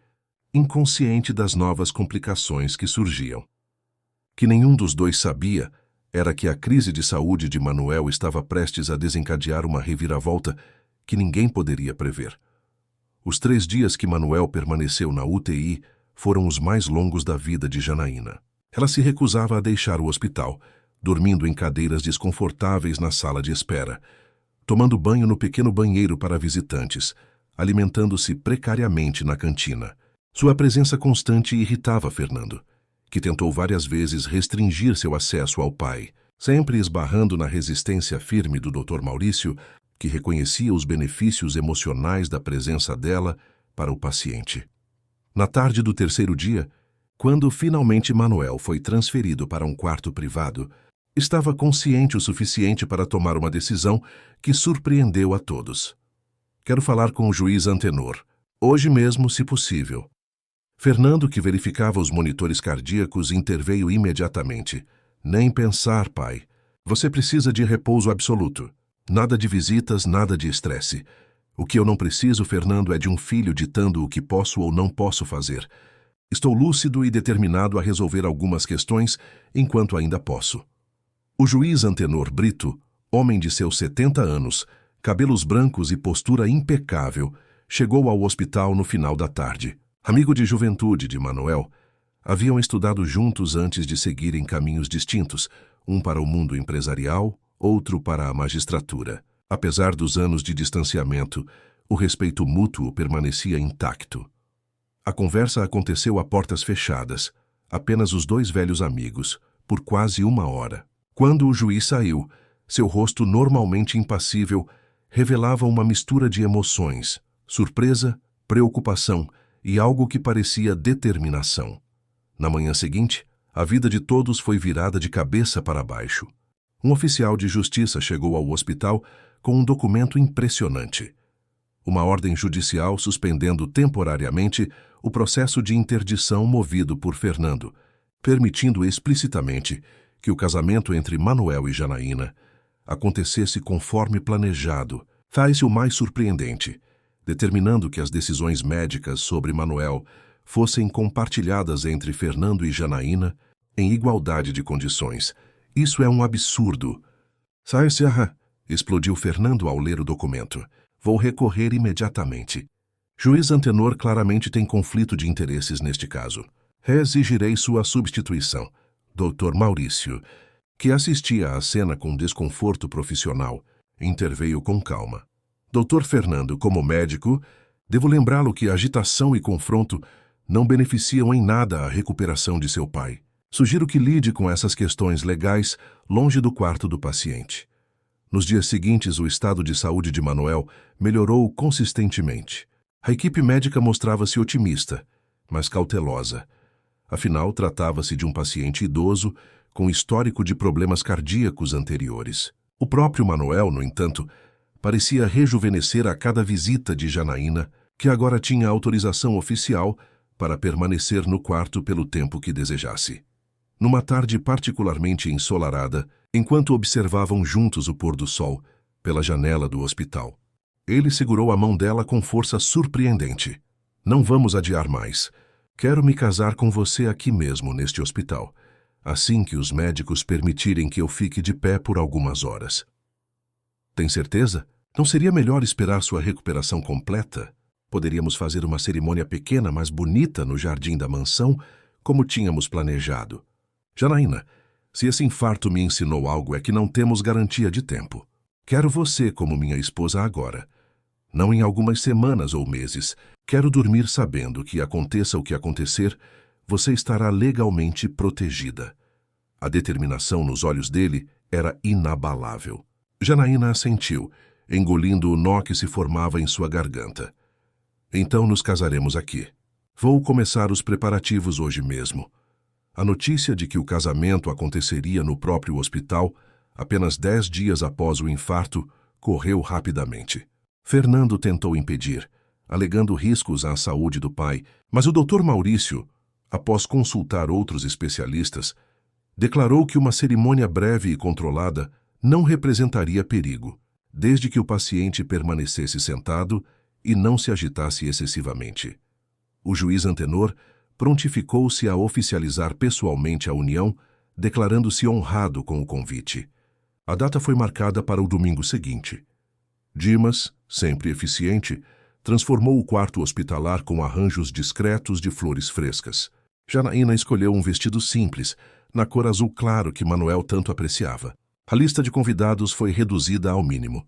inconsciente das novas complicações que surgiam. Que nenhum dos 2 sabia era que a crise de saúde de Manuel estava prestes a desencadear uma reviravolta que ninguém poderia prever. Os 3 dias que Manuel permaneceu na UTI foram os mais longos da vida de Janaína. Ela se recusava a deixar o hospital, dormindo em cadeiras desconfortáveis na sala de espera, tomando banho no pequeno banheiro para visitantes, alimentando-se precariamente na cantina. Sua presença constante irritava Fernando, que tentou várias vezes restringir seu acesso ao pai, sempre esbarrando na resistência firme do Dr. Maurício, que reconhecia os benefícios emocionais da presença dela para o paciente. Na tarde do 3º dia, quando finalmente Manuel foi transferido para um quarto privado, estava consciente o suficiente para tomar uma decisão que surpreendeu a todos. Quero falar com o juiz Antenor, hoje mesmo, se possível. Fernando, que verificava os monitores cardíacos, interveio imediatamente. Nem pensar, pai. Você precisa de repouso absoluto. Nada de visitas, nada de estresse. O que eu não preciso, Fernando, é de um filho ditando o que posso ou não posso fazer. Estou lúcido e determinado a resolver algumas questões enquanto ainda posso. O juiz Antenor Brito, homem de seus 70 anos, cabelos brancos e postura impecável, chegou ao hospital no final da tarde. Amigo de juventude de Manuel, haviam estudado juntos antes de seguirem caminhos distintos, um para o mundo empresarial, outro para a magistratura. Apesar dos anos de distanciamento, o respeito mútuo permanecia intacto. A conversa aconteceu a portas fechadas, apenas os 2 velhos amigos, por quase 1 hora. Quando o juiz saiu, seu rosto normalmente impassível revelava uma mistura de emoções, surpresa, preocupação e algo que parecia determinação. Na manhã seguinte, a vida de todos foi virada de cabeça para baixo. Um oficial de justiça chegou ao hospital com um documento impressionante. Uma ordem judicial suspendendo temporariamente o processo de interdição movido por Fernando, permitindo explicitamente que o casamento entre Manuel e Janaína acontecesse conforme planejado. Faz-se o mais surpreendente, determinando que as decisões médicas sobre Manuel fossem compartilhadas entre Fernando e Janaína em igualdade de condições. Isso é um absurdo. Sai-se, explodiu Fernando ao ler o documento. Vou recorrer imediatamente. Juiz Antenor claramente tem conflito de interesses neste caso. Exigirei sua substituição. Dr. Maurício, que assistia à cena com desconforto profissional, interveio com calma. Dr. Fernando, como médico, Devo lembrá-lo que a agitação e confronto não beneficiam em nada a recuperação de seu pai. Sugiro que lide com essas questões legais longe do quarto do paciente. Nos dias seguintes, o estado de saúde de Manuel melhorou consistentemente. A equipe médica mostrava-se otimista, mas cautelosa. Afinal, tratava-se de um paciente idoso com histórico de problemas cardíacos anteriores. O próprio Manuel, no entanto, parecia rejuvenescer a cada visita de Janaína, que agora tinha autorização oficial para permanecer no quarto pelo tempo que desejasse. Numa tarde particularmente ensolarada, enquanto observavam juntos o pôr do sol pela janela do hospital, ele segurou a mão dela com força surpreendente. Não vamos adiar mais. Quero me casar com você aqui mesmo, neste hospital, assim que os médicos permitirem que eu fique de pé por algumas horas. Tem certeza? Não seria melhor esperar sua recuperação completa? Poderíamos fazer uma cerimônia pequena, mas bonita no jardim da mansão, como tínhamos planejado. Janaína, se esse infarto me ensinou algo é que não temos garantia de tempo. Quero você como minha esposa agora. Não em algumas semanas ou meses. Quero dormir sabendo que, aconteça o que acontecer, você estará legalmente protegida. A determinação nos olhos dele era inabalável. Janaína assentiu, engolindo o nó que se formava em sua garganta. Então nos casaremos aqui. Vou começar os preparativos hoje mesmo. A notícia de que o casamento aconteceria no próprio hospital, apenas 10 dias após o infarto, correu rapidamente. Fernando tentou impedir, alegando riscos à saúde do pai, mas o Dr. Maurício, após consultar outros especialistas, declarou que uma cerimônia breve e controlada não representaria perigo, desde que o paciente permanecesse sentado e não se agitasse excessivamente. O juiz Antenor prontificou-se a oficializar pessoalmente a união, declarando-se honrado com o convite. A data foi marcada para o domingo seguinte. Dimas, sempre eficiente, transformou o quarto hospitalar com arranjos discretos de flores frescas. Janaína escolheu um vestido simples, na cor azul claro que Manuel tanto apreciava. A lista de convidados foi reduzida ao mínimo.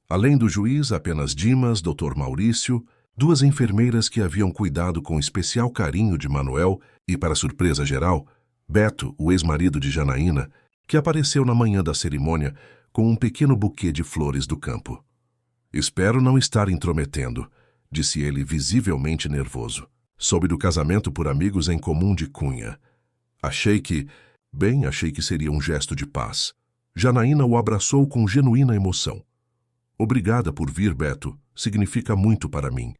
Além do juiz, apenas Dimas, Dr. Maurício, 2 enfermeiras que haviam cuidado com especial carinho de Manuel e, para surpresa geral, Beto, o ex-marido de Janaína, que apareceu na manhã da cerimônia com um pequeno buquê de flores do campo. Espero não estar intrometendo, disse ele visivelmente nervoso. Soube do casamento por amigos em comum de Cunha. Achei que seria um gesto de paz. Janaína o abraçou com genuína emoção. Obrigada por vir, Beto. Significa muito para mim.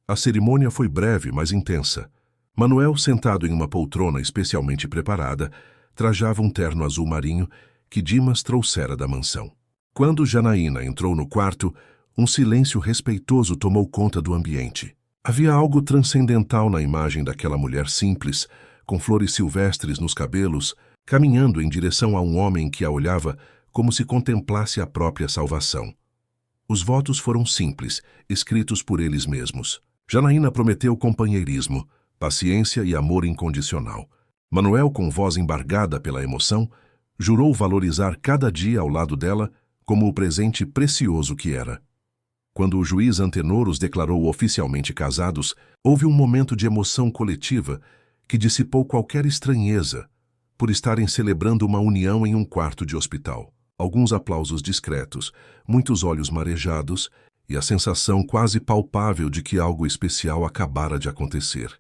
A cerimônia foi breve, mas intensa. Manuel, sentado em uma poltrona especialmente preparada, trajava um terno azul marinho que Dimas trouxera da mansão. Quando Janaína entrou no quarto, um silêncio respeitoso tomou conta do ambiente. Havia algo transcendental na imagem daquela mulher simples, com flores silvestres nos cabelos, caminhando em direção a um homem que a olhava como se contemplasse a própria salvação. Os votos foram simples, escritos por eles mesmos. Janaína prometeu companheirismo, paciência e amor incondicional. Manuel, com voz embargada pela emoção, jurou valorizar cada dia ao lado dela como o presente precioso que era. Quando o juiz Antenor os declarou oficialmente casados, houve um momento de emoção coletiva que dissipou qualquer estranheza por estarem celebrando uma união em um quarto de hospital. Alguns aplausos discretos, muitos olhos marejados e a sensação quase palpável de que algo especial acabara de acontecer.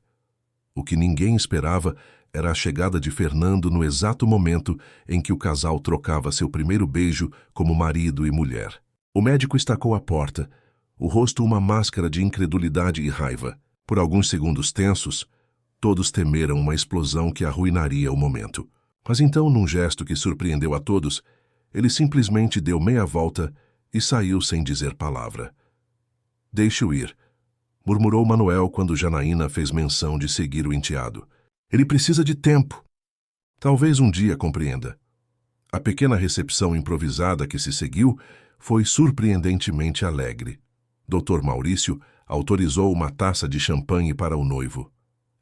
O que ninguém esperava era a chegada de Fernando no exato momento em que o casal trocava seu primeiro beijo como marido e mulher. O médico estacou a porta, o rosto uma máscara de incredulidade e raiva. Por alguns segundos tensos, todos temeram uma explosão que arruinaria o momento. Mas então, num gesto que surpreendeu a todos, ele simplesmente deu meia volta e saiu sem dizer palavra. Deixe-o ir, murmurou Manuel quando Janaína fez menção de seguir o enteado. Ele precisa de tempo. Talvez um dia compreenda. A pequena recepção improvisada que se seguiu foi surpreendentemente alegre. Dr. Maurício autorizou uma taça de champanhe para o noivo.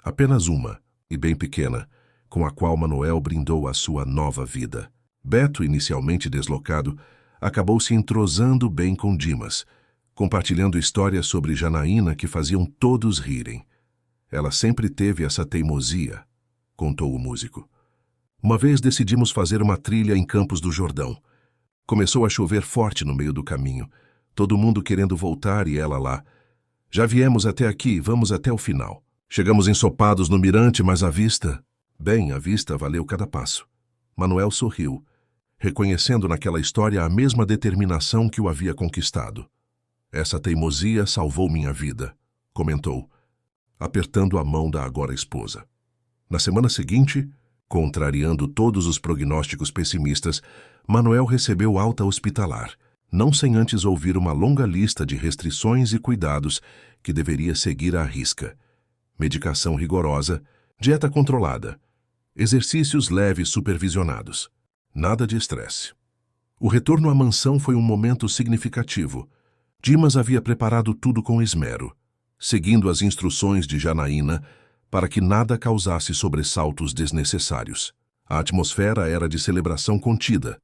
Apenas uma, e bem pequena, com a qual Manuel brindou a sua nova vida. Beto, inicialmente deslocado, acabou se entrosando bem com Dimas, compartilhando histórias sobre Janaína que faziam todos rirem. Ela sempre teve essa teimosia, contou o músico. Uma vez decidimos fazer uma trilha em Campos do Jordão. Começou a chover forte no meio do caminho, todo mundo querendo voltar e ela lá. Já viemos até aqui, vamos até o final. Chegamos ensopados no mirante, mas a vista... Bem, a vista valeu cada passo. Manuel sorriu, reconhecendo naquela história a mesma determinação que o havia conquistado. Essa teimosia salvou minha vida, comentou, apertando a mão da agora esposa. Na semana seguinte, contrariando todos os prognósticos pessimistas, Manuel recebeu alta hospitalar, não sem antes ouvir uma longa lista de restrições e cuidados que deveria seguir à risca. Medicação rigorosa, dieta controlada, exercícios leves supervisionados. Nada de estresse. O retorno à mansão foi um momento significativo. Dimas havia preparado tudo com esmero, seguindo as instruções de Janaína para que nada causasse sobressaltos desnecessários. A atmosfera era de celebração contida.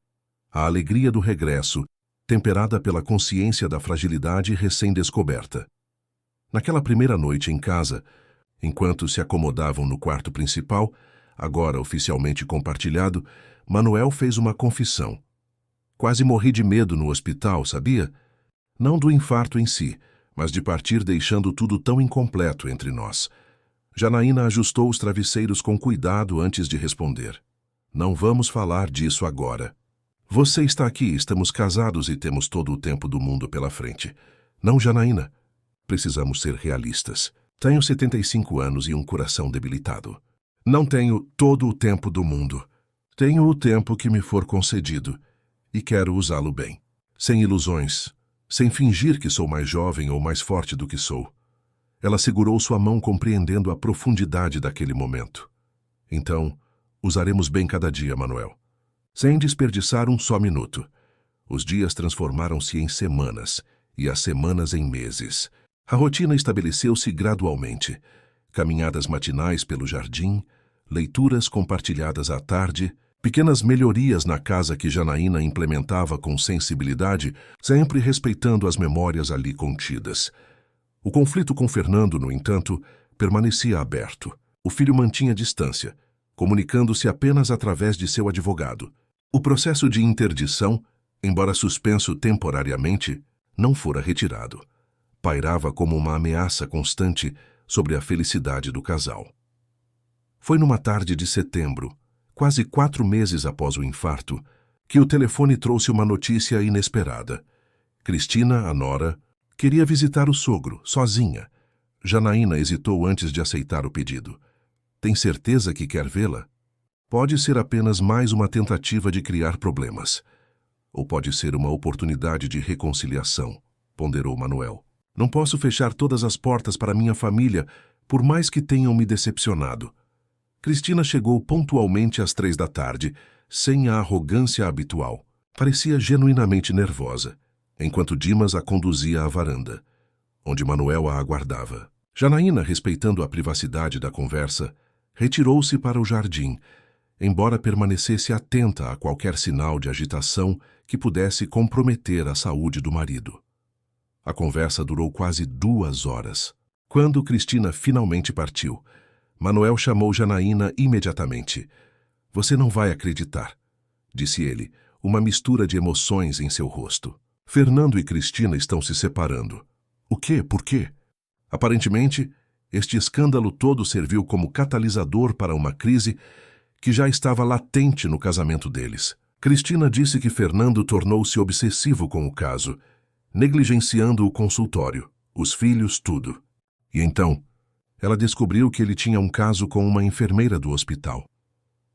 A alegria do regresso, temperada pela consciência da fragilidade recém-descoberta. Naquela primeira noite em casa, enquanto se acomodavam no quarto principal, agora oficialmente compartilhado, Manuel fez uma confissão. Quase morri de medo no hospital, sabia? Não do infarto em si, mas de partir deixando tudo tão incompleto entre nós. Janaína ajustou os travesseiros com cuidado antes de responder. Não vamos falar disso agora. Você está aqui, estamos casados e temos todo o tempo do mundo pela frente. Não, Janaína. Precisamos ser realistas. Tenho 75 anos e um coração debilitado. Não tenho todo o tempo do mundo. Tenho o tempo que me for concedido e quero usá-lo bem. Sem ilusões, sem fingir que sou mais jovem ou mais forte do que sou. Ela segurou sua mão compreendendo a profundidade daquele momento. Então, usaremos bem cada dia, Manuel. Sem desperdiçar um só minuto. Os dias transformaram-se em semanas e as semanas em meses. A rotina estabeleceu-se gradualmente. Caminhadas matinais pelo jardim, leituras compartilhadas à tarde, pequenas melhorias na casa que Janaína implementava com sensibilidade, sempre respeitando as memórias ali contidas. O conflito com Fernando, no entanto, permanecia aberto. O filho mantinha distância, comunicando-se apenas através de seu advogado. O processo de interdição, embora suspenso temporariamente, não fora retirado. Pairava como uma ameaça constante sobre a felicidade do casal. Foi numa tarde de setembro, quase 4 meses após o infarto, que o telefone trouxe uma notícia inesperada. Cristina, a nora, queria visitar o sogro, sozinha. Janaína hesitou antes de aceitar o pedido. Tem certeza que quer vê-la? Pode ser apenas mais uma tentativa de criar problemas. Ou pode ser uma oportunidade de reconciliação, ponderou Manuel. Não posso fechar todas as portas para minha família, por mais que tenham me decepcionado. Cristina chegou pontualmente às 3 da tarde, sem a arrogância habitual. Parecia genuinamente nervosa, enquanto Dimas a conduzia à varanda, onde Manuel a aguardava. Janaína, respeitando a privacidade da conversa, retirou-se para o jardim, embora permanecesse atenta a qualquer sinal de agitação que pudesse comprometer a saúde do marido. A conversa durou quase 2 horas. Quando Cristina finalmente partiu, Manuel chamou Janaína imediatamente. Você não vai acreditar, disse ele, uma mistura de emoções em seu rosto. Fernando e Cristina estão se separando. O quê? Por quê? Aparentemente, este escândalo todo serviu como catalisador para uma crise que já estava latente no casamento deles. Cristina disse que Fernando tornou-se obsessivo com o caso, negligenciando o consultório, os filhos, tudo. E então, ela descobriu que ele tinha um caso com uma enfermeira do hospital.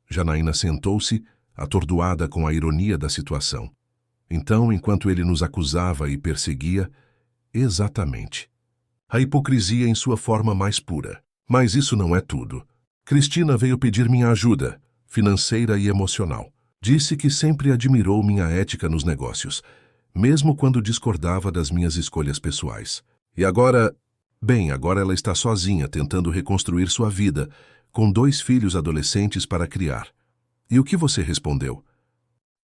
Janaína sentou-se, atordoada com a ironia da situação. Então, enquanto ele nos acusava e perseguia, exatamente. A hipocrisia em sua forma mais pura. Mas isso não é tudo. Cristina veio pedir minha ajuda, financeira e emocional. Disse que sempre admirou minha ética nos negócios, mesmo quando discordava das minhas escolhas pessoais. E agora... Bem, agora ela está sozinha, tentando reconstruir sua vida, com 2 filhos adolescentes para criar. E o que você respondeu?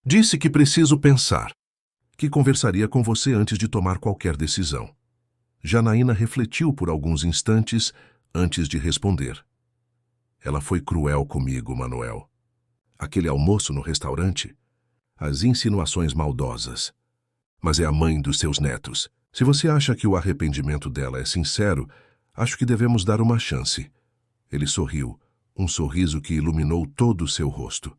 Disse que preciso pensar. que conversaria com você antes de tomar qualquer decisão. Janaína refletiu por alguns instantes antes de responder. Ela foi cruel comigo, Manuel. Aquele almoço no restaurante, as insinuações maldosas. Mas é a mãe dos seus netos. Se você acha que o arrependimento dela é sincero, acho que devemos dar uma chance. Ele sorriu, um sorriso que iluminou todo o seu rosto.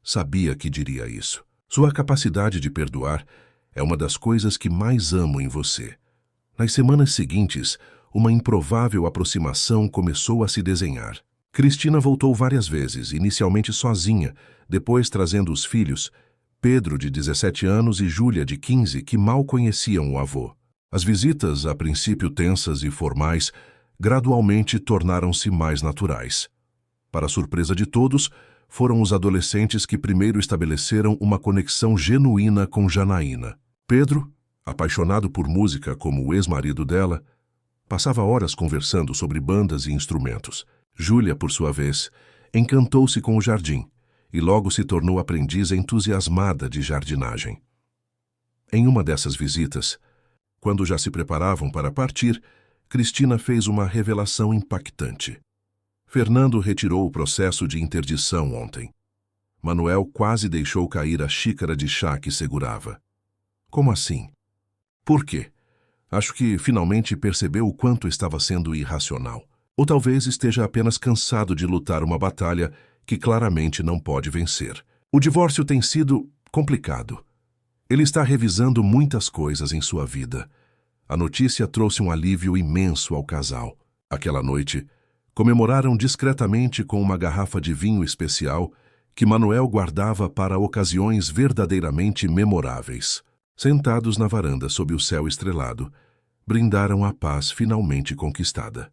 Sabia que diria isso. Sua capacidade de perdoar é uma das coisas que mais amo em você. Nas semanas seguintes, uma improvável aproximação começou a se desenhar. Cristina voltou várias vezes, inicialmente sozinha, depois trazendo os filhos, Pedro, de 17 anos, e Júlia, de 15, que mal conheciam o avô. As visitas, a princípio tensas e formais, gradualmente tornaram-se mais naturais. Para a surpresa de todos, foram os adolescentes que primeiro estabeleceram uma conexão genuína com Janaína. Pedro, apaixonado por música como o ex-marido dela, passava horas conversando sobre bandas e instrumentos. Júlia, por sua vez, encantou-se com o jardim e logo se tornou aprendiz entusiasmada de jardinagem. Em uma dessas visitas, quando já se preparavam para partir, Cristina fez uma revelação impactante. Fernando retirou o processo de interdição ontem. Manuel quase deixou cair a xícara de chá que segurava. Como assim? Por quê? Acho que finalmente percebeu o quanto estava sendo irracional. Ou talvez esteja apenas cansado de lutar uma batalha que claramente não pode vencer. O divórcio tem sido complicado. Ele está revisando muitas coisas em sua vida. A notícia trouxe um alívio imenso ao casal. Aquela noite, comemoraram discretamente com uma garrafa de vinho especial que Manuel guardava para ocasiões verdadeiramente memoráveis. Sentados na varanda sob o céu estrelado, brindaram a paz finalmente conquistada.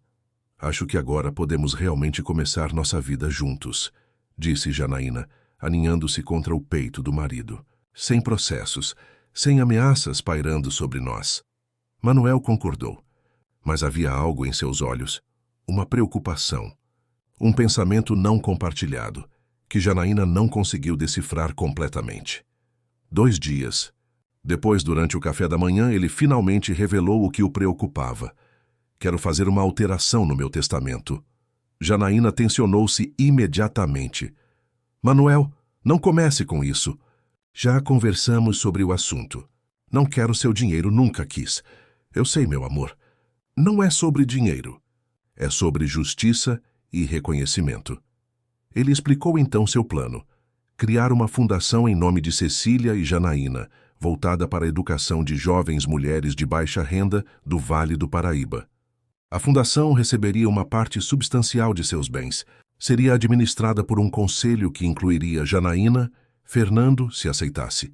Acho que agora podemos realmente começar nossa vida juntos, disse Janaína, aninhando-se contra o peito do marido. Sem processos, sem ameaças pairando sobre nós. Manuel concordou, mas havia algo em seus olhos, uma preocupação, um pensamento não compartilhado, que Janaína não conseguiu decifrar completamente. 2 dias. Depois, durante o café da manhã, ele finalmente revelou o que o preocupava. Quero fazer uma alteração no meu testamento. Janaína tensionou-se imediatamente. Manuel, não comece com isso. Já conversamos sobre o assunto. Não quero seu dinheiro, nunca quis. Eu sei, meu amor. Não é sobre dinheiro. É sobre justiça e reconhecimento. Ele explicou então seu plano. Criar uma fundação em nome de Cecília e Janaína, voltada para a educação de jovens mulheres de baixa renda do Vale do Paraíba. A fundação receberia uma parte substancial de seus bens. Seria administrada por um conselho que incluiria Janaína, Fernando, se aceitasse,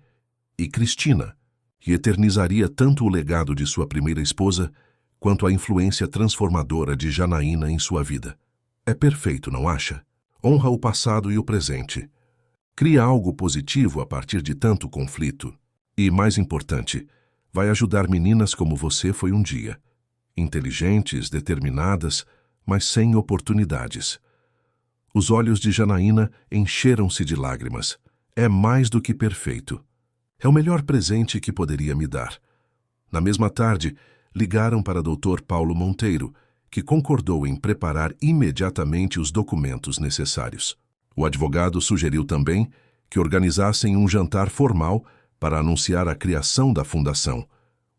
e Cristina, que eternizaria tanto o legado de sua primeira esposa quanto a influência transformadora de Janaína em sua vida. É perfeito, não acha? Honra o passado e o presente. Cria algo positivo a partir de tanto conflito. E, mais importante, vai ajudar meninas como você foi um dia. Inteligentes, determinadas, mas sem oportunidades. Os olhos de Janaína encheram-se de lágrimas. É mais do que perfeito. É o melhor presente que poderia me dar. Na mesma tarde, ligaram para Dr. Paulo Monteiro, que concordou em preparar imediatamente os documentos necessários. O advogado sugeriu também que organizassem um jantar formal para anunciar a criação da fundação,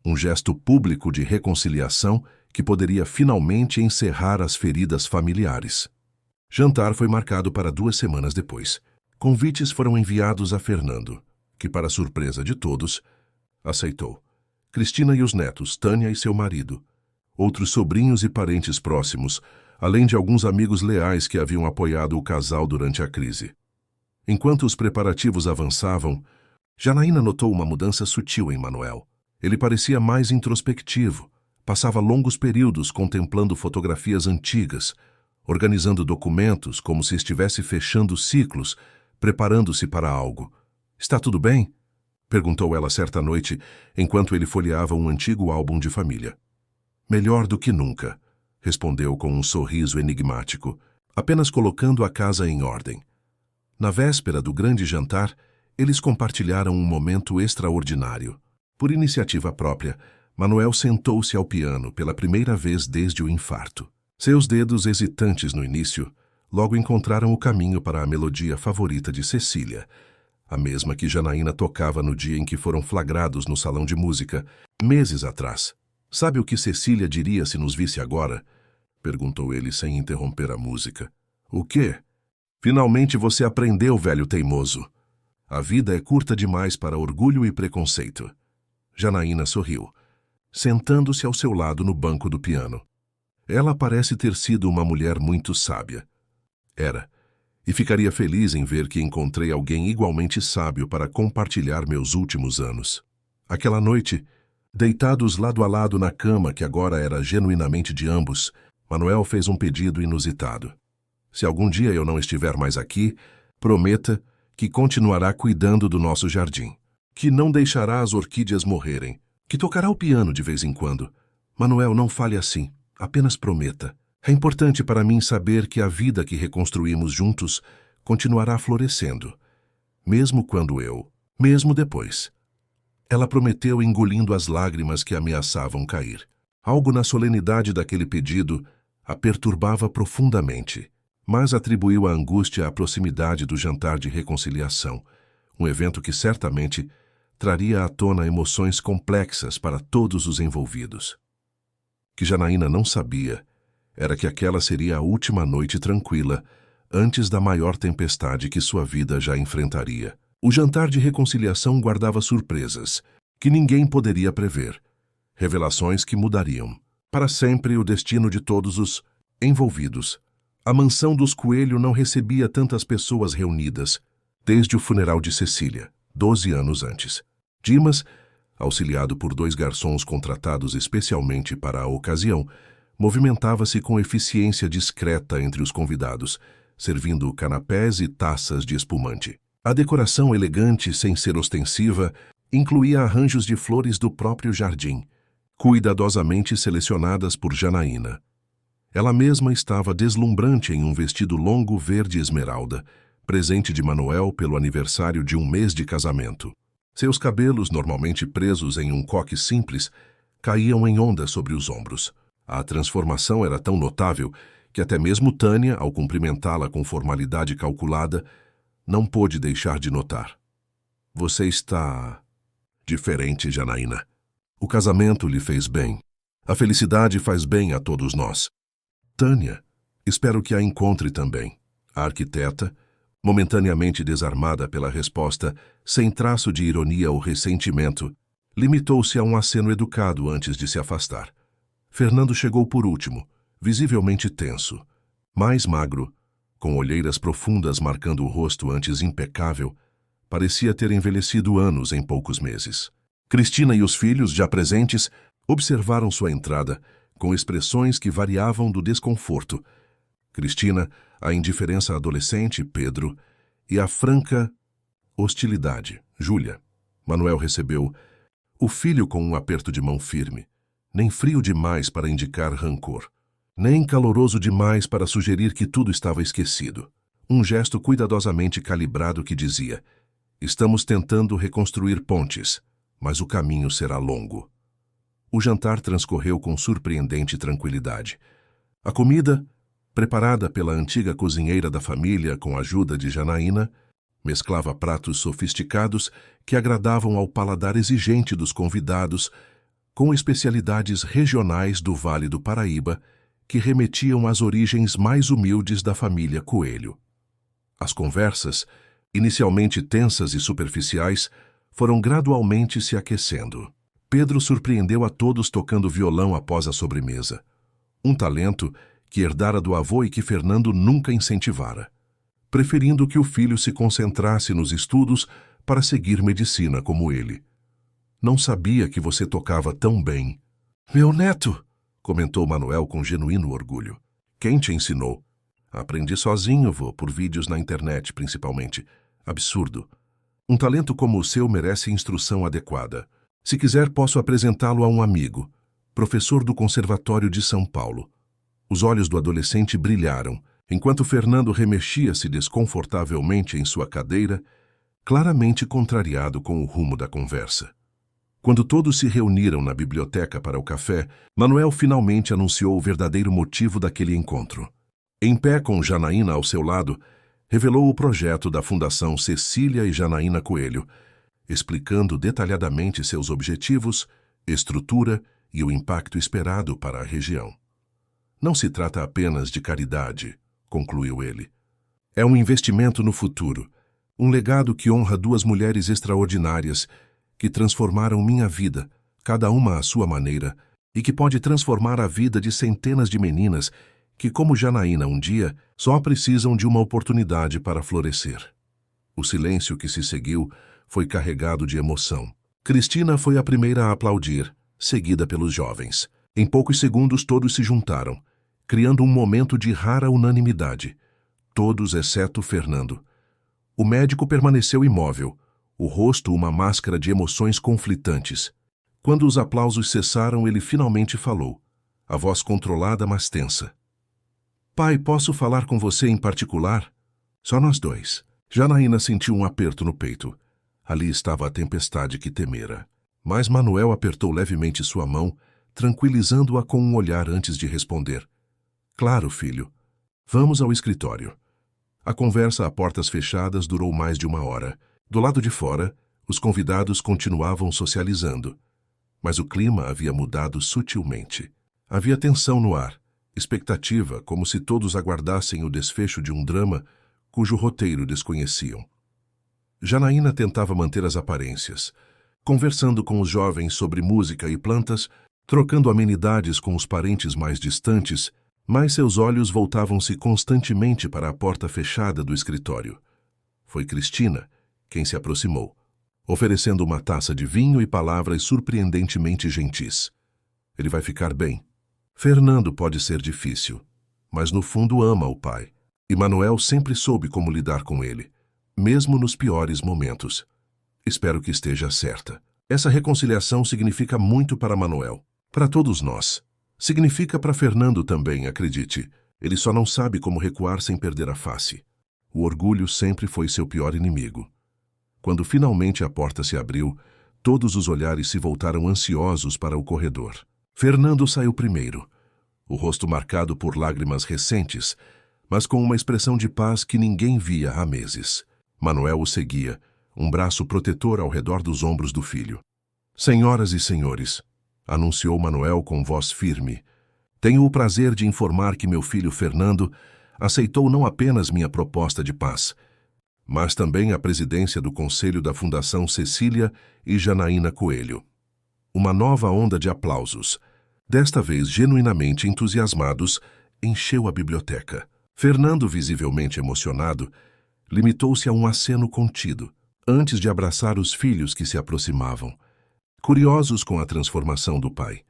um gesto público de reconciliação que poderia finalmente encerrar as feridas familiares. Jantar foi marcado para 2 semanas depois. Convites foram enviados a Fernando, que, para surpresa de todos, aceitou. Cristina e os netos, Tânia e seu marido, outros sobrinhos e parentes próximos, além de alguns amigos leais que haviam apoiado o casal durante a crise. Enquanto os preparativos avançavam, Janaína notou uma mudança sutil em Manuel. Ele parecia mais introspectivo, passava longos períodos contemplando fotografias antigas, organizando documentos como se estivesse fechando ciclos, preparando-se para algo. Está tudo bem? Perguntou ela certa noite, enquanto ele folheava um antigo álbum de família. Melhor do que nunca, respondeu com um sorriso enigmático, apenas colocando a casa em ordem. Na véspera do grande jantar, eles compartilharam um momento extraordinário. Por iniciativa própria, Manuel sentou-se ao piano pela primeira vez desde o infarto. Seus dedos, hesitantes no início, logo encontraram o caminho para a melodia favorita de Cecília, a mesma que Janaína tocava no dia em que foram flagrados no salão de música, meses atrás. Sabe o que Cecília diria se nos visse agora? Perguntou ele sem interromper a música. O quê? Finalmente você aprendeu, velho teimoso. A vida é curta demais para orgulho e preconceito. Janaína sorriu, sentando-se ao seu lado no banco do piano. Ela parece ter sido uma mulher muito sábia. Era, e ficaria feliz em ver que encontrei alguém igualmente sábio para compartilhar meus últimos anos. Aquela noite, deitados lado a lado na cama que agora era genuinamente de ambos, Manuel fez um pedido inusitado. Se algum dia eu não estiver mais aqui, prometa que continuará cuidando do nosso jardim, que não deixará as orquídeas morrerem, que tocará o piano de vez em quando. Manuel, não fale assim. Apenas prometa. É importante para mim saber que a vida que reconstruímos juntos continuará florescendo, mesmo depois. Ela prometeu engolindo as lágrimas que ameaçavam cair. Algo na solenidade daquele pedido a perturbava profundamente, mas atribuiu a angústia à proximidade do jantar de reconciliação, um evento que certamente traria à tona emoções complexas para todos os envolvidos. Que Janaína não sabia era que aquela seria a última noite tranquila antes da maior tempestade que sua vida já enfrentaria. O jantar de reconciliação guardava surpresas que ninguém poderia prever, revelações que mudariam para sempre o destino de todos os envolvidos. A mansão dos Coelho não recebia tantas pessoas reunidas desde o funeral de Cecília, 12 anos antes. Dimas, auxiliado por 2 garçons contratados especialmente para a ocasião, movimentava-se com eficiência discreta entre os convidados, servindo canapés e taças de espumante. A decoração elegante, sem ser ostensiva, incluía arranjos de flores do próprio jardim, cuidadosamente selecionadas por Janaína. Ela mesma estava deslumbrante em um vestido longo verde esmeralda, presente de Manuel pelo aniversário de 1 mês de casamento. Seus cabelos, normalmente presos em um coque simples, caíam em ondas sobre os ombros. A transformação era tão notável que até mesmo Tânia, ao cumprimentá-la com formalidade calculada, não pôde deixar de notar. Você está diferente, Janaína. O casamento lhe fez bem. A felicidade faz bem a todos nós. Tânia, espero que a encontre também. A arquiteta, momentaneamente desarmada pela resposta, sem traço de ironia ou ressentimento, limitou-se a um aceno educado antes de se afastar. Fernando chegou por último, visivelmente tenso, mais magro, com olheiras profundas marcando o rosto antes impecável, parecia ter envelhecido anos em poucos meses. Cristina e os filhos, já presentes, observaram sua entrada, com expressões que variavam do desconforto. Cristina, a indiferença adolescente, Pedro, e a franca hostilidade, Júlia. Manuel recebeu o filho com um aperto de mão firme, nem frio demais para indicar rancor, nem caloroso demais para sugerir que tudo estava esquecido. Um gesto cuidadosamente calibrado que dizia: estamos tentando reconstruir pontes, mas o caminho será longo. O jantar transcorreu com surpreendente tranquilidade. A comida, preparada pela antiga cozinheira da família com a ajuda de Janaína, mesclava pratos sofisticados que agradavam ao paladar exigente dos convidados, com especialidades regionais do Vale do Paraíba que remetiam às origens mais humildes da família Coelho. As conversas, inicialmente tensas e superficiais, foram gradualmente se aquecendo. Pedro surpreendeu a todos tocando violão após a sobremesa, um talento que herdara do avô e que Fernando nunca incentivara, preferindo que o filho se concentrasse nos estudos para seguir medicina como ele. Não sabia que você tocava tão bem. Meu neto, comentou Manuel com genuíno orgulho. Quem te ensinou? Aprendi sozinho, vô, por vídeos na internet, principalmente. Absurdo. Um talento como o seu merece instrução adequada. Se quiser, posso apresentá-lo a um amigo, professor do Conservatório de São Paulo. Os olhos do adolescente brilharam, enquanto Fernando remexia-se desconfortavelmente em sua cadeira, claramente contrariado com o rumo da conversa. Quando todos se reuniram na biblioteca para o café, Manuel finalmente anunciou o verdadeiro motivo daquele encontro. Em pé com Janaína ao seu lado, revelou o projeto da Fundação Cecília e Janaína Coelho, explicando detalhadamente seus objetivos, estrutura e o impacto esperado para a região. Não se trata apenas de caridade, concluiu ele. É um investimento no futuro, um legado que honra duas mulheres extraordinárias que transformaram minha vida, cada uma à sua maneira, e que pode transformar a vida de centenas de meninas que, como Janaína um dia, só precisam de uma oportunidade para florescer. O silêncio que se seguiu foi carregado de emoção. Cristina foi a primeira a aplaudir, seguida pelos jovens. Em poucos segundos todos se juntaram, criando um momento de rara unanimidade. Todos exceto Fernando. O médico permaneceu imóvel, o rosto uma máscara de emoções conflitantes. Quando os aplausos cessaram, ele finalmente falou, a voz controlada mas tensa. Pai, posso falar com você em particular? Só nós dois. Janaína sentiu um aperto no peito. Ali estava a tempestade que temera. Mas Manuel apertou levemente sua mão, tranquilizando-a com um olhar antes de responder. Claro, filho. Vamos ao escritório. A conversa a portas fechadas durou mais de 1 hora. Do lado de fora, os convidados continuavam socializando. Mas o clima havia mudado sutilmente. Havia tensão no ar, expectativa, como se todos aguardassem o desfecho de um drama cujo roteiro desconheciam. Janaína tentava manter as aparências, conversando com os jovens sobre música e plantas, trocando amenidades com os parentes mais distantes, mas seus olhos voltavam-se constantemente para a porta fechada do escritório. Foi Cristina quem se aproximou, oferecendo uma taça de vinho e palavras surpreendentemente gentis. Ele vai ficar bem. Fernando pode ser difícil, mas no fundo ama o pai. E Manuel sempre soube como lidar com ele, mesmo nos piores momentos. Espero que esteja certa. Essa reconciliação significa muito para Manuel, para todos nós. Significa para Fernando também, acredite. Ele só não sabe como recuar sem perder a face. O orgulho sempre foi seu pior inimigo. Quando finalmente a porta se abriu, todos os olhares se voltaram ansiosos para o corredor. Fernando saiu primeiro, o rosto marcado por lágrimas recentes, mas com uma expressão de paz que ninguém via há meses. Manuel o seguia, um braço protetor ao redor dos ombros do filho. Senhoras e senhores, anunciou Manuel com voz firme, tenho o prazer de informar que meu filho Fernando aceitou não apenas minha proposta de paz, mas também a presidência do Conselho da Fundação Cecília e Janaína Coelho. Uma nova onda de aplausos, desta vez genuinamente entusiasmados, encheu a biblioteca. Fernando, visivelmente emocionado, limitou-se a um aceno contido, antes de abraçar os filhos que se aproximavam, curiosos com a transformação do pai.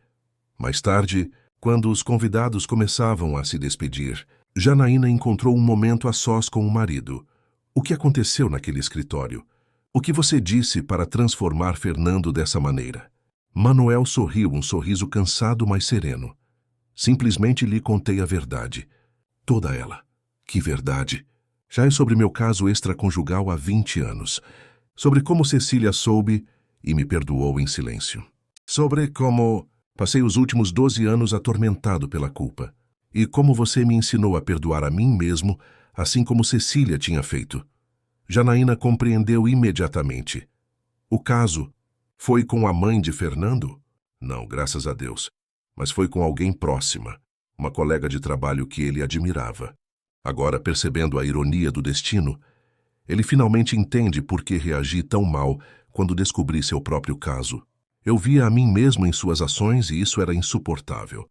Mais tarde, quando os convidados começavam a se despedir, Janaína encontrou um momento a sós com o marido. O que aconteceu naquele escritório? O que você disse para transformar Fernando dessa maneira? Manuel sorriu, um sorriso cansado, mas sereno. Simplesmente lhe contei a verdade. Toda ela. Que verdade! Já é sobre meu caso extraconjugal há 20 anos. Sobre como Cecília soube e me perdoou em silêncio. Sobre como passei os últimos 12 anos atormentado pela culpa. E como você me ensinou a perdoar a mim mesmo, assim como Cecília tinha feito. Janaína compreendeu imediatamente. O caso foi com a mãe de Fernando? Não, graças a Deus. Mas foi com alguém próxima, uma colega de trabalho que ele admirava. Agora, percebendo a ironia do destino, ele finalmente entende por que reagi tão mal quando descobri seu próprio caso. Eu via a mim mesmo em suas ações e isso era insuportável.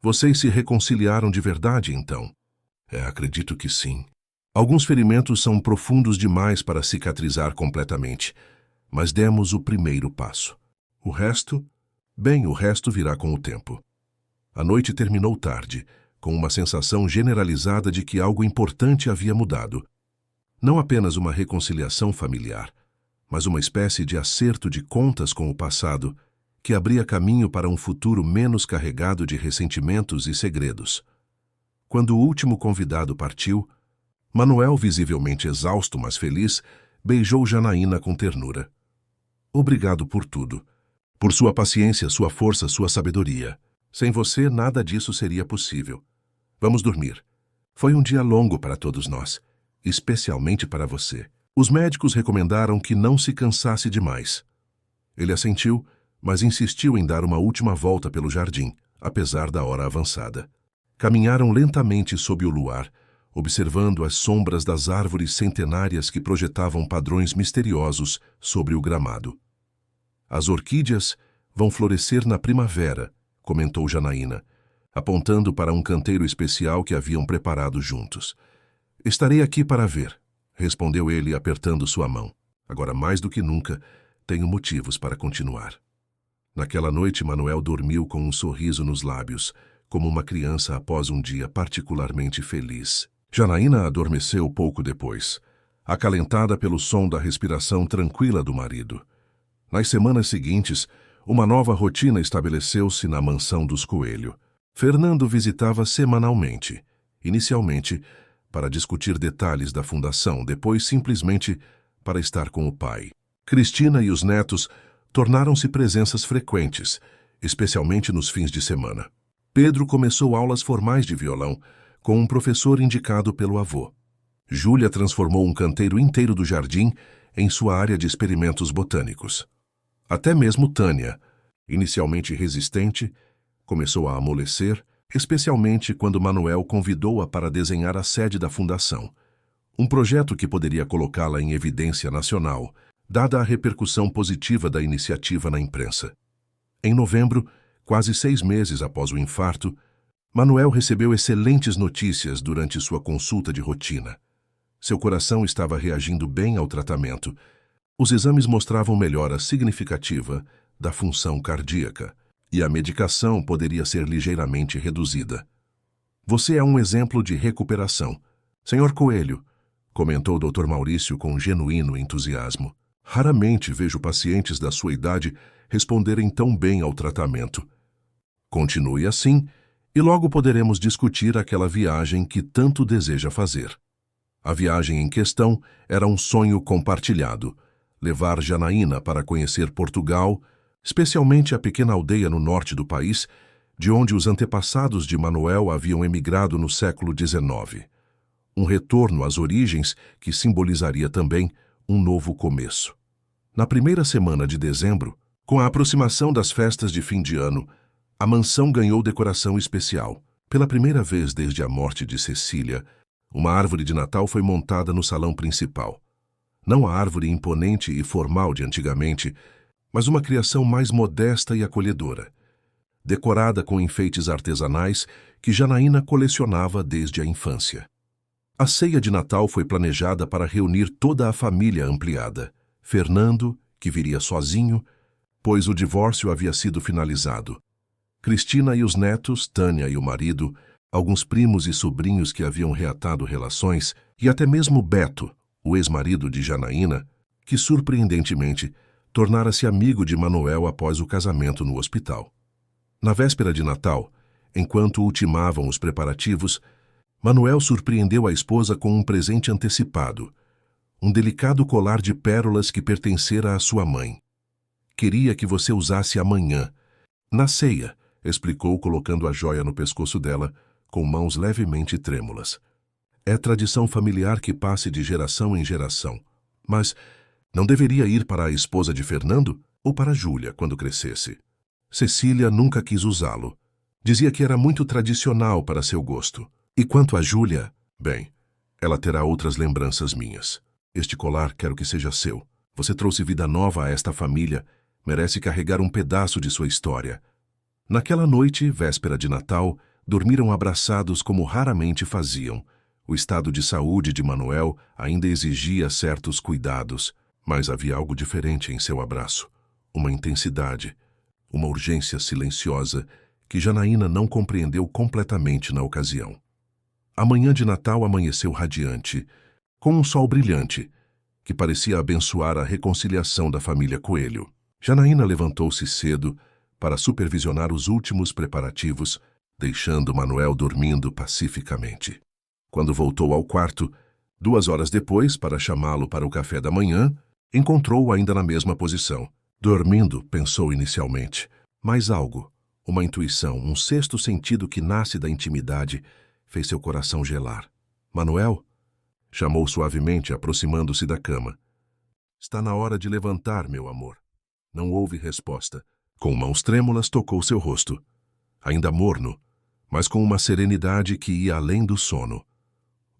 Vocês se reconciliaram de verdade, então? Acredito que sim. Alguns ferimentos são profundos demais para cicatrizar completamente, mas demos o primeiro passo. O resto? Bem, o resto virá com o tempo. A noite terminou tarde, com uma sensação generalizada de que algo importante havia mudado. Não apenas uma reconciliação familiar, mas uma espécie de acerto de contas com o passado que abria caminho para um futuro menos carregado de ressentimentos e segredos. Quando o último convidado partiu, Manuel, visivelmente exausto, mas feliz, beijou Janaína com ternura. Obrigado por tudo. Por sua paciência, sua força, sua sabedoria. Sem você, nada disso seria possível. Vamos dormir. Foi um dia longo para todos nós, especialmente para você. Os médicos recomendaram que não se cansasse demais. Ele assentiu, mas insistiu em dar uma última volta pelo jardim, apesar da hora avançada. Caminharam lentamente sob o luar, observando as sombras das árvores centenárias que projetavam padrões misteriosos sobre o gramado. As orquídeas vão florescer na primavera, comentou Janaína, apontando para um canteiro especial que haviam preparado juntos. Estarei aqui para ver, respondeu ele apertando sua mão. Agora, mais do que nunca, tenho motivos para continuar. Naquela noite, Manuel dormiu com um sorriso nos lábios, como uma criança após um dia particularmente feliz. Janaína adormeceu pouco depois, acalentada pelo som da respiração tranquila do marido. Nas semanas seguintes, uma nova rotina estabeleceu-se na mansão dos Coelho. Fernando visitava semanalmente, inicialmente para discutir detalhes da fundação, depois simplesmente para estar com o pai. Cristina e os netos tornaram-se presenças frequentes, especialmente nos fins de semana. Pedro começou aulas formais de violão, com um professor indicado pelo avô. Júlia transformou um canteiro inteiro do jardim em sua área de experimentos botânicos. Até mesmo Tânia, inicialmente resistente, começou a amolecer, especialmente quando Manuel convidou-a para desenhar a sede da fundação, um projeto que poderia colocá-la em evidência nacional, dada a repercussão positiva da iniciativa na imprensa. Em novembro, quase 6 meses após o infarto, Manuel recebeu excelentes notícias durante sua consulta de rotina. Seu coração estava reagindo bem ao tratamento. Os exames mostravam melhora significativa da função cardíaca e a medicação poderia ser ligeiramente reduzida. Você é um exemplo de recuperação. Senhor Coelho, comentou o Dr. Maurício com genuíno entusiasmo. Raramente vejo pacientes da sua idade responderem tão bem ao tratamento. Continue assim e logo poderemos discutir aquela viagem que tanto deseja fazer. A viagem em questão era um sonho compartilhado, levar Janaína para conhecer Portugal, especialmente a pequena aldeia no norte do país, de onde os antepassados de Manuel haviam emigrado no século XIX. Um retorno às origens que simbolizaria também um novo começo. Na primeira semana de dezembro, com a aproximação das festas de fim de ano, a mansão ganhou decoração especial. Pela primeira vez desde a morte de Cecília, uma árvore de Natal foi montada no salão principal. Não a árvore imponente e formal de antigamente, mas uma criação mais modesta e acolhedora, decorada com enfeites artesanais que Janaína colecionava desde a infância. A ceia de Natal foi planejada para reunir toda a família ampliada. Fernando, que viria sozinho, pois o divórcio havia sido finalizado. Cristina e os netos, Tânia e o marido, alguns primos e sobrinhos que haviam reatado relações, e até mesmo Beto, o ex-marido de Janaína, que surpreendentemente tornara-se amigo de Manuel após o casamento no hospital. Na véspera de Natal, enquanto ultimavam os preparativos, Manuel surpreendeu a esposa com um presente antecipado, um delicado colar de pérolas que pertencera à sua mãe. Queria que você usasse amanhã, na ceia, explicou colocando a joia no pescoço dela, com mãos levemente trêmulas. É tradição familiar que passe de geração em geração, mas não deveria ir para a esposa de Fernando ou para Júlia quando crescesse. Cecília nunca quis usá-lo. Dizia que era muito tradicional para seu gosto. E quanto a Júlia, bem, ela terá outras lembranças minhas. Este colar quero que seja seu. Você trouxe vida nova a esta família, merece carregar um pedaço de sua história. Naquela noite, véspera de Natal, dormiram abraçados como raramente faziam. O estado de saúde de Manuel ainda exigia certos cuidados, mas havia algo diferente em seu abraço. Uma intensidade, uma urgência silenciosa que Janaína não compreendeu completamente na ocasião. A manhã de Natal amanheceu radiante, com um sol brilhante, que parecia abençoar a reconciliação da família Coelho. Janaína levantou-se cedo para supervisionar os últimos preparativos, deixando Manuel dormindo pacificamente. Quando voltou ao quarto, 2 horas depois, para chamá-lo para o café da manhã, encontrou-o ainda na mesma posição, Dormindo, pensou inicialmente, mas algo, uma intuição, um sexto sentido que nasce da intimidade, fez seu coração gelar. Manuel? Chamou suavemente, aproximando-se da cama. Está na hora de levantar, meu amor. Não houve resposta. Com mãos trêmulas tocou seu rosto. Ainda morno, mas com uma serenidade que ia além do sono.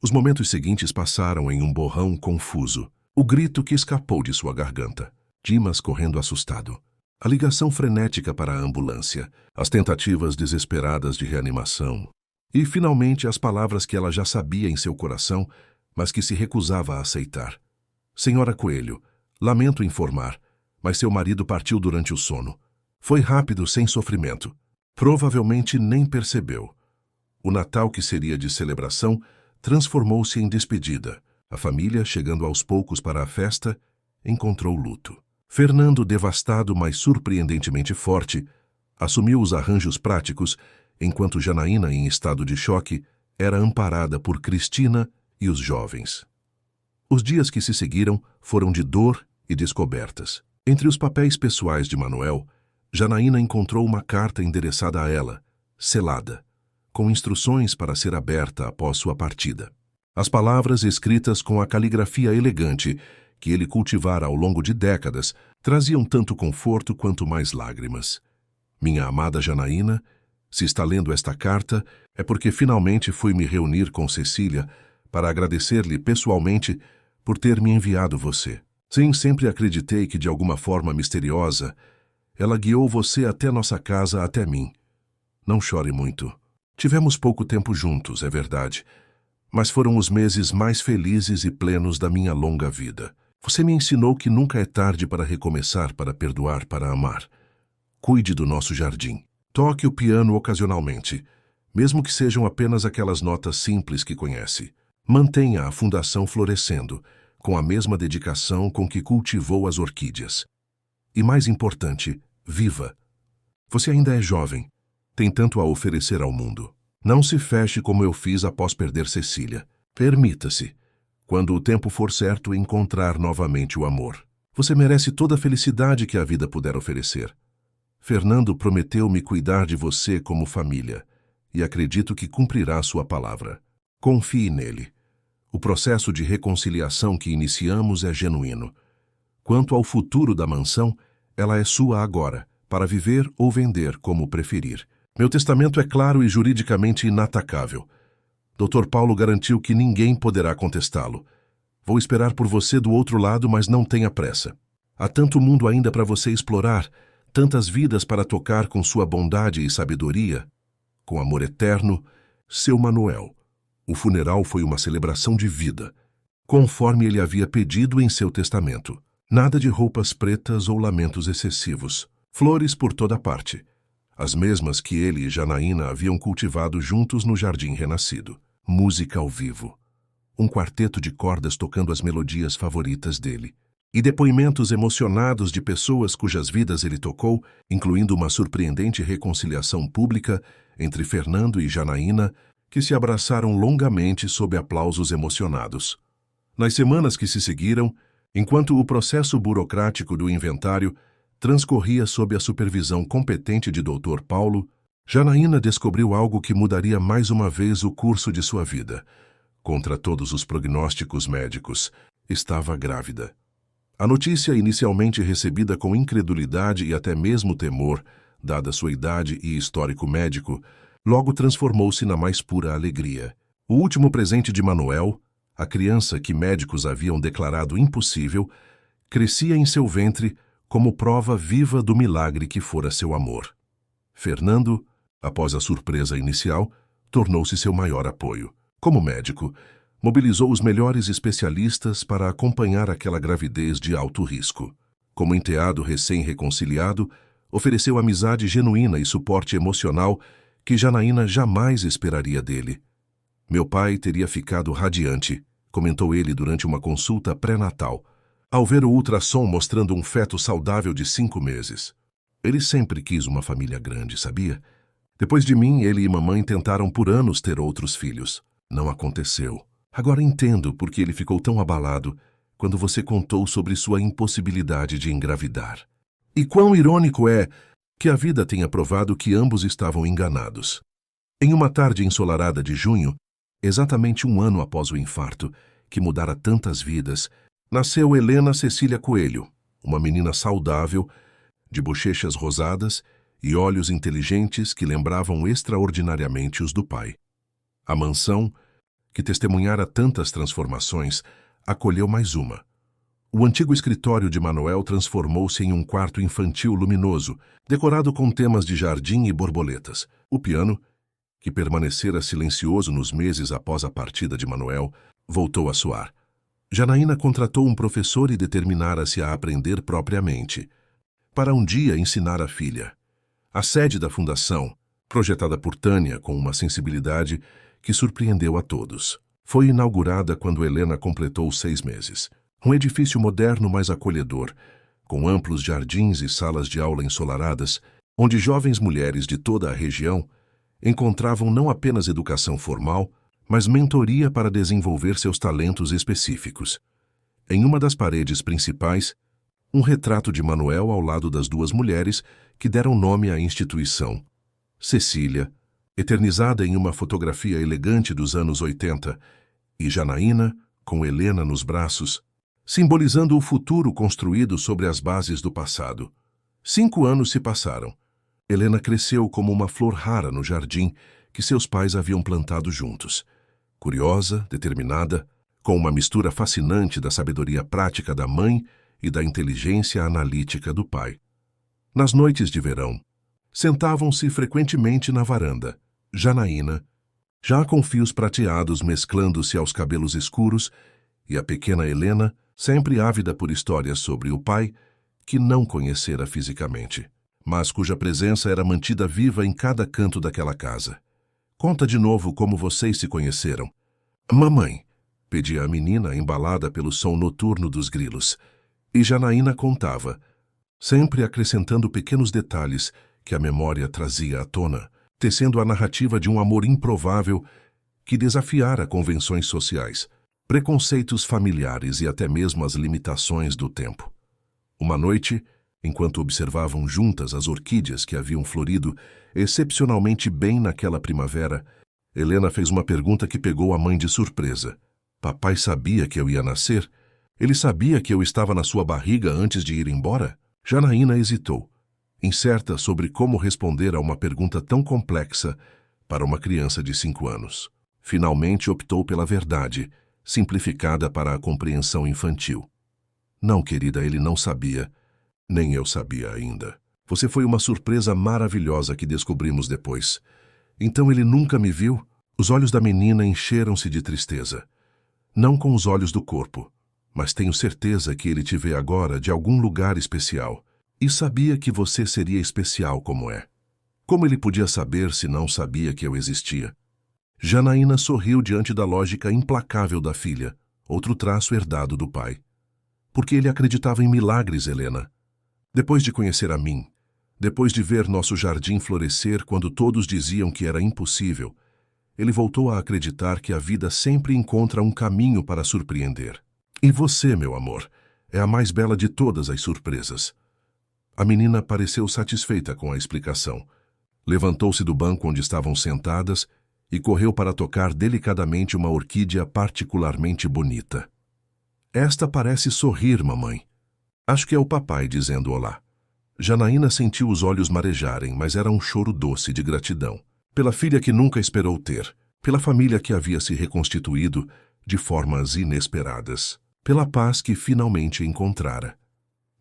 Os momentos seguintes passaram em um borrão confuso. O grito que escapou de sua garganta. Dimas correndo assustado. A ligação frenética para a ambulância. As tentativas desesperadas de reanimação. E, finalmente, as palavras que ela já sabia em seu coração, mas que se recusava a aceitar. Senhora Coelho, lamento informar, mas seu marido partiu durante o sono. Foi rápido, sem sofrimento. Provavelmente nem percebeu. O Natal, que seria de celebração, transformou-se em despedida. A família, chegando aos poucos para a festa, encontrou luto. Fernando, devastado, mas surpreendentemente forte, assumiu os arranjos práticos, enquanto Janaína, em estado de choque, era amparada por Cristina e os jovens. Os dias que se seguiram foram de dor e descobertas. Entre os papéis pessoais de Manuel, Janaína encontrou uma carta endereçada a ela, selada, com instruções para ser aberta após sua partida. As palavras, escritas com a caligrafia elegante que ele cultivara ao longo de décadas, traziam tanto conforto quanto mais lágrimas. Minha amada Janaína, se está lendo esta carta, é porque finalmente fui me reunir com Cecília para agradecer-lhe pessoalmente por ter me enviado você. Sim, sempre acreditei que de alguma forma misteriosa, ela guiou você até nossa casa, até mim. Não chore muito. Tivemos pouco tempo juntos, é verdade, mas foram os meses mais felizes e plenos da minha longa vida. Você me ensinou que nunca é tarde para recomeçar, para perdoar, para amar. Cuide do nosso jardim. Toque o piano ocasionalmente, mesmo que sejam apenas aquelas notas simples que conhece. Mantenha a fundação florescendo, com a mesma dedicação com que cultivou as orquídeas. E mais importante, viva. Você ainda é jovem, tem tanto a oferecer ao mundo. Não se feche como eu fiz após perder Cecília. Permita-se, quando o tempo for certo, encontrar novamente o amor. Você merece toda a felicidade que a vida puder oferecer. Fernando prometeu-me cuidar de você como família, e acredito que cumprirá sua palavra. Confie nele. O processo de reconciliação que iniciamos é genuíno. Quanto ao futuro da mansão, ela é sua agora, para viver ou vender, como preferir. Meu testamento é claro e juridicamente inatacável. Dr. Paulo garantiu que ninguém poderá contestá-lo. Vou esperar por você do outro lado, mas não tenha pressa. Há tanto mundo ainda para você explorar, tantas vidas para tocar com sua bondade e sabedoria. Com amor eterno, seu Manuel. O funeral foi uma celebração de vida, conforme ele havia pedido em seu testamento. Nada de roupas pretas ou lamentos excessivos. Flores por toda parte. As mesmas que ele e Janaína haviam cultivado juntos no jardim renascido. Música ao vivo. Um quarteto de cordas tocando as melodias favoritas dele. E depoimentos emocionados de pessoas cujas vidas ele tocou, incluindo uma surpreendente reconciliação pública entre Fernando e Janaína, que se abraçaram longamente sob aplausos emocionados. Nas semanas que se seguiram, enquanto o processo burocrático do inventário transcorria sob a supervisão competente de Dr. Paulo, Janaína descobriu algo que mudaria mais uma vez o curso de sua vida. Contra todos os prognósticos médicos, estava grávida. A notícia, inicialmente recebida com incredulidade e até mesmo temor, dada sua idade e histórico médico, logo transformou-se na mais pura alegria. O último presente de Manuel, a criança que médicos haviam declarado impossível, crescia em seu ventre como prova viva do milagre que fora seu amor. Fernando, após a surpresa inicial, tornou-se seu maior apoio. Como médico, mobilizou os melhores especialistas para acompanhar aquela gravidez de alto risco. Como enteado recém-reconciliado, ofereceu amizade genuína e suporte emocional que Janaína jamais esperaria dele. Meu pai teria ficado radiante, comentou ele durante uma consulta pré-natal, ao ver o ultrassom mostrando um feto saudável de 5 meses. Ele sempre quis uma família grande, sabia? Depois de mim, ele e mamãe tentaram por anos ter outros filhos. Não aconteceu. Agora entendo por que ele ficou tão abalado quando você contou sobre sua impossibilidade de engravidar. E quão irônico é que a vida tenha provado que ambos estavam enganados. Em uma tarde ensolarada de junho, exatamente um ano após o infarto, que mudara tantas vidas, nasceu Helena Cecília Coelho, uma menina saudável, de bochechas rosadas e olhos inteligentes que lembravam extraordinariamente os do pai. A mansão, que testemunhara tantas transformações, acolheu mais uma. O antigo escritório de Manuel transformou-se em um quarto infantil luminoso, decorado com temas de jardim e borboletas. O piano, que permanecera silencioso nos meses após a partida de Manuel, voltou a soar. Janaína contratou um professor e determinara-se a aprender propriamente, para um dia ensinar a filha. A sede da fundação, projetada por Tânia com uma sensibilidade que surpreendeu a todos, foi inaugurada quando Helena completou 6 meses. Um edifício moderno mais acolhedor, com amplos jardins e salas de aula ensolaradas, onde jovens mulheres de toda a região encontravam não apenas educação formal, mas mentoria para desenvolver seus talentos específicos. Em uma das paredes principais, um retrato de Manuel ao lado das 2 mulheres que deram nome à instituição. Cecília, eternizada em uma fotografia elegante dos anos 80, e Janaína, com Helena nos braços, simbolizando o futuro construído sobre as bases do passado. 5 anos se passaram. Helena cresceu como uma flor rara no jardim que seus pais haviam plantado juntos. Curiosa, determinada, com uma mistura fascinante da sabedoria prática da mãe e da inteligência analítica do pai. Nas noites de verão, sentavam-se frequentemente na varanda. Janaína, já com fios prateados mesclando-se aos cabelos escuros, e a pequena Helena, sempre ávida por histórias sobre o pai, que não conhecera fisicamente, mas cuja presença era mantida viva em cada canto daquela casa. Conta de novo como vocês se conheceram. Mamãe, pedia a menina, embalada pelo som noturno dos grilos. E Janaína contava, sempre acrescentando pequenos detalhes que a memória trazia à tona, tecendo a narrativa de um amor improvável que desafiara convenções sociais, preconceitos familiares e até mesmo as limitações do tempo. Uma noite, enquanto observavam juntas as orquídeas que haviam florido excepcionalmente bem naquela primavera, Helena fez uma pergunta que pegou a mãe de surpresa. Papai sabia que eu ia nascer? Ele sabia que eu estava na sua barriga antes de ir embora? Janaína hesitou, incerta sobre como responder a uma pergunta tão complexa para uma criança de 5 anos. Finalmente optou pela verdade, simplificada para a compreensão infantil. Não, querida, ele não sabia. Nem eu sabia ainda. Você foi uma surpresa maravilhosa que descobrimos depois. Então ele nunca me viu? Os olhos da menina encheram-se de tristeza. Não com os olhos do corpo, mas tenho certeza que ele te vê agora de algum lugar especial. E sabia que você seria especial como é. Como ele podia saber se não sabia que eu existia? Janaína sorriu diante da lógica implacável da filha, outro traço herdado do pai. Porque ele acreditava em milagres, Helena. Depois de conhecer a mim, depois de ver nosso jardim florescer quando todos diziam que era impossível, ele voltou a acreditar que a vida sempre encontra um caminho para surpreender. E você, meu amor, é a mais bela de todas as surpresas. A menina pareceu satisfeita com a explicação. Levantou-se do banco onde estavam sentadas e correu para tocar delicadamente uma orquídea particularmente bonita. Esta parece sorrir, mamãe. Acho que é o papai dizendo olá. Janaína sentiu os olhos marejarem, mas era um choro doce de gratidão. Pela filha que nunca esperou ter, pela família que havia se reconstituído de formas inesperadas, pela paz que finalmente encontrara.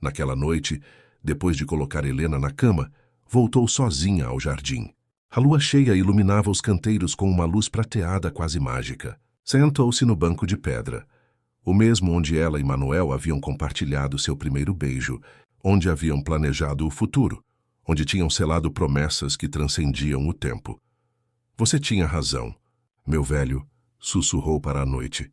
Naquela noite, depois de colocar Helena na cama, voltou sozinha ao jardim. A lua cheia iluminava os canteiros com uma luz prateada quase mágica. Sentou-se no banco de pedra, o mesmo onde ela e Manuel haviam compartilhado seu primeiro beijo, onde haviam planejado o futuro, onde tinham selado promessas que transcendiam o tempo. Você tinha razão, meu velho, sussurrou para a noite.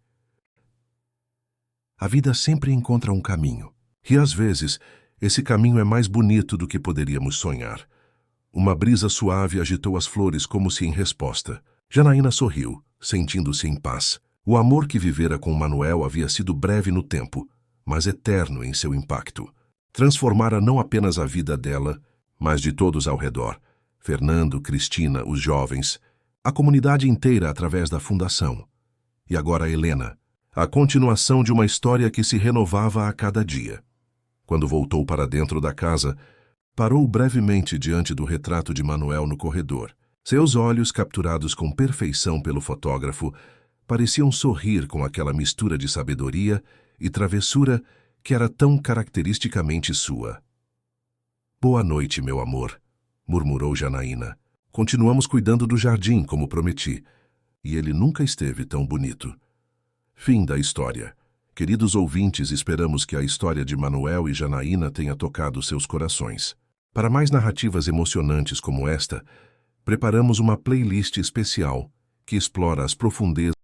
A vida sempre encontra um caminho, e às vezes esse caminho é mais bonito do que poderíamos sonhar. Uma brisa suave agitou as flores como se em resposta. Janaína sorriu, sentindo-se em paz. O amor que vivera com Manuel havia sido breve no tempo, mas eterno em seu impacto. Transformara não apenas a vida dela, mas de todos ao redor. Fernando, Cristina, os jovens, a comunidade inteira através da fundação. E agora Helena, a continuação de uma história que se renovava a cada dia. Quando voltou para dentro da casa, parou brevemente diante do retrato de Manuel no corredor. Seus olhos, capturados com perfeição pelo fotógrafo, pareciam sorrir com aquela mistura de sabedoria e travessura que era tão caracteristicamente sua. "Boa noite, meu amor", murmurou Janaína. "Continuamos cuidando do jardim, como prometi, e ele nunca esteve tão bonito." Fim da história. Queridos ouvintes, esperamos que a história de Manuel e Janaína tenha tocado seus corações. Para mais narrativas emocionantes como esta, preparamos uma playlist especial que explora as profundezas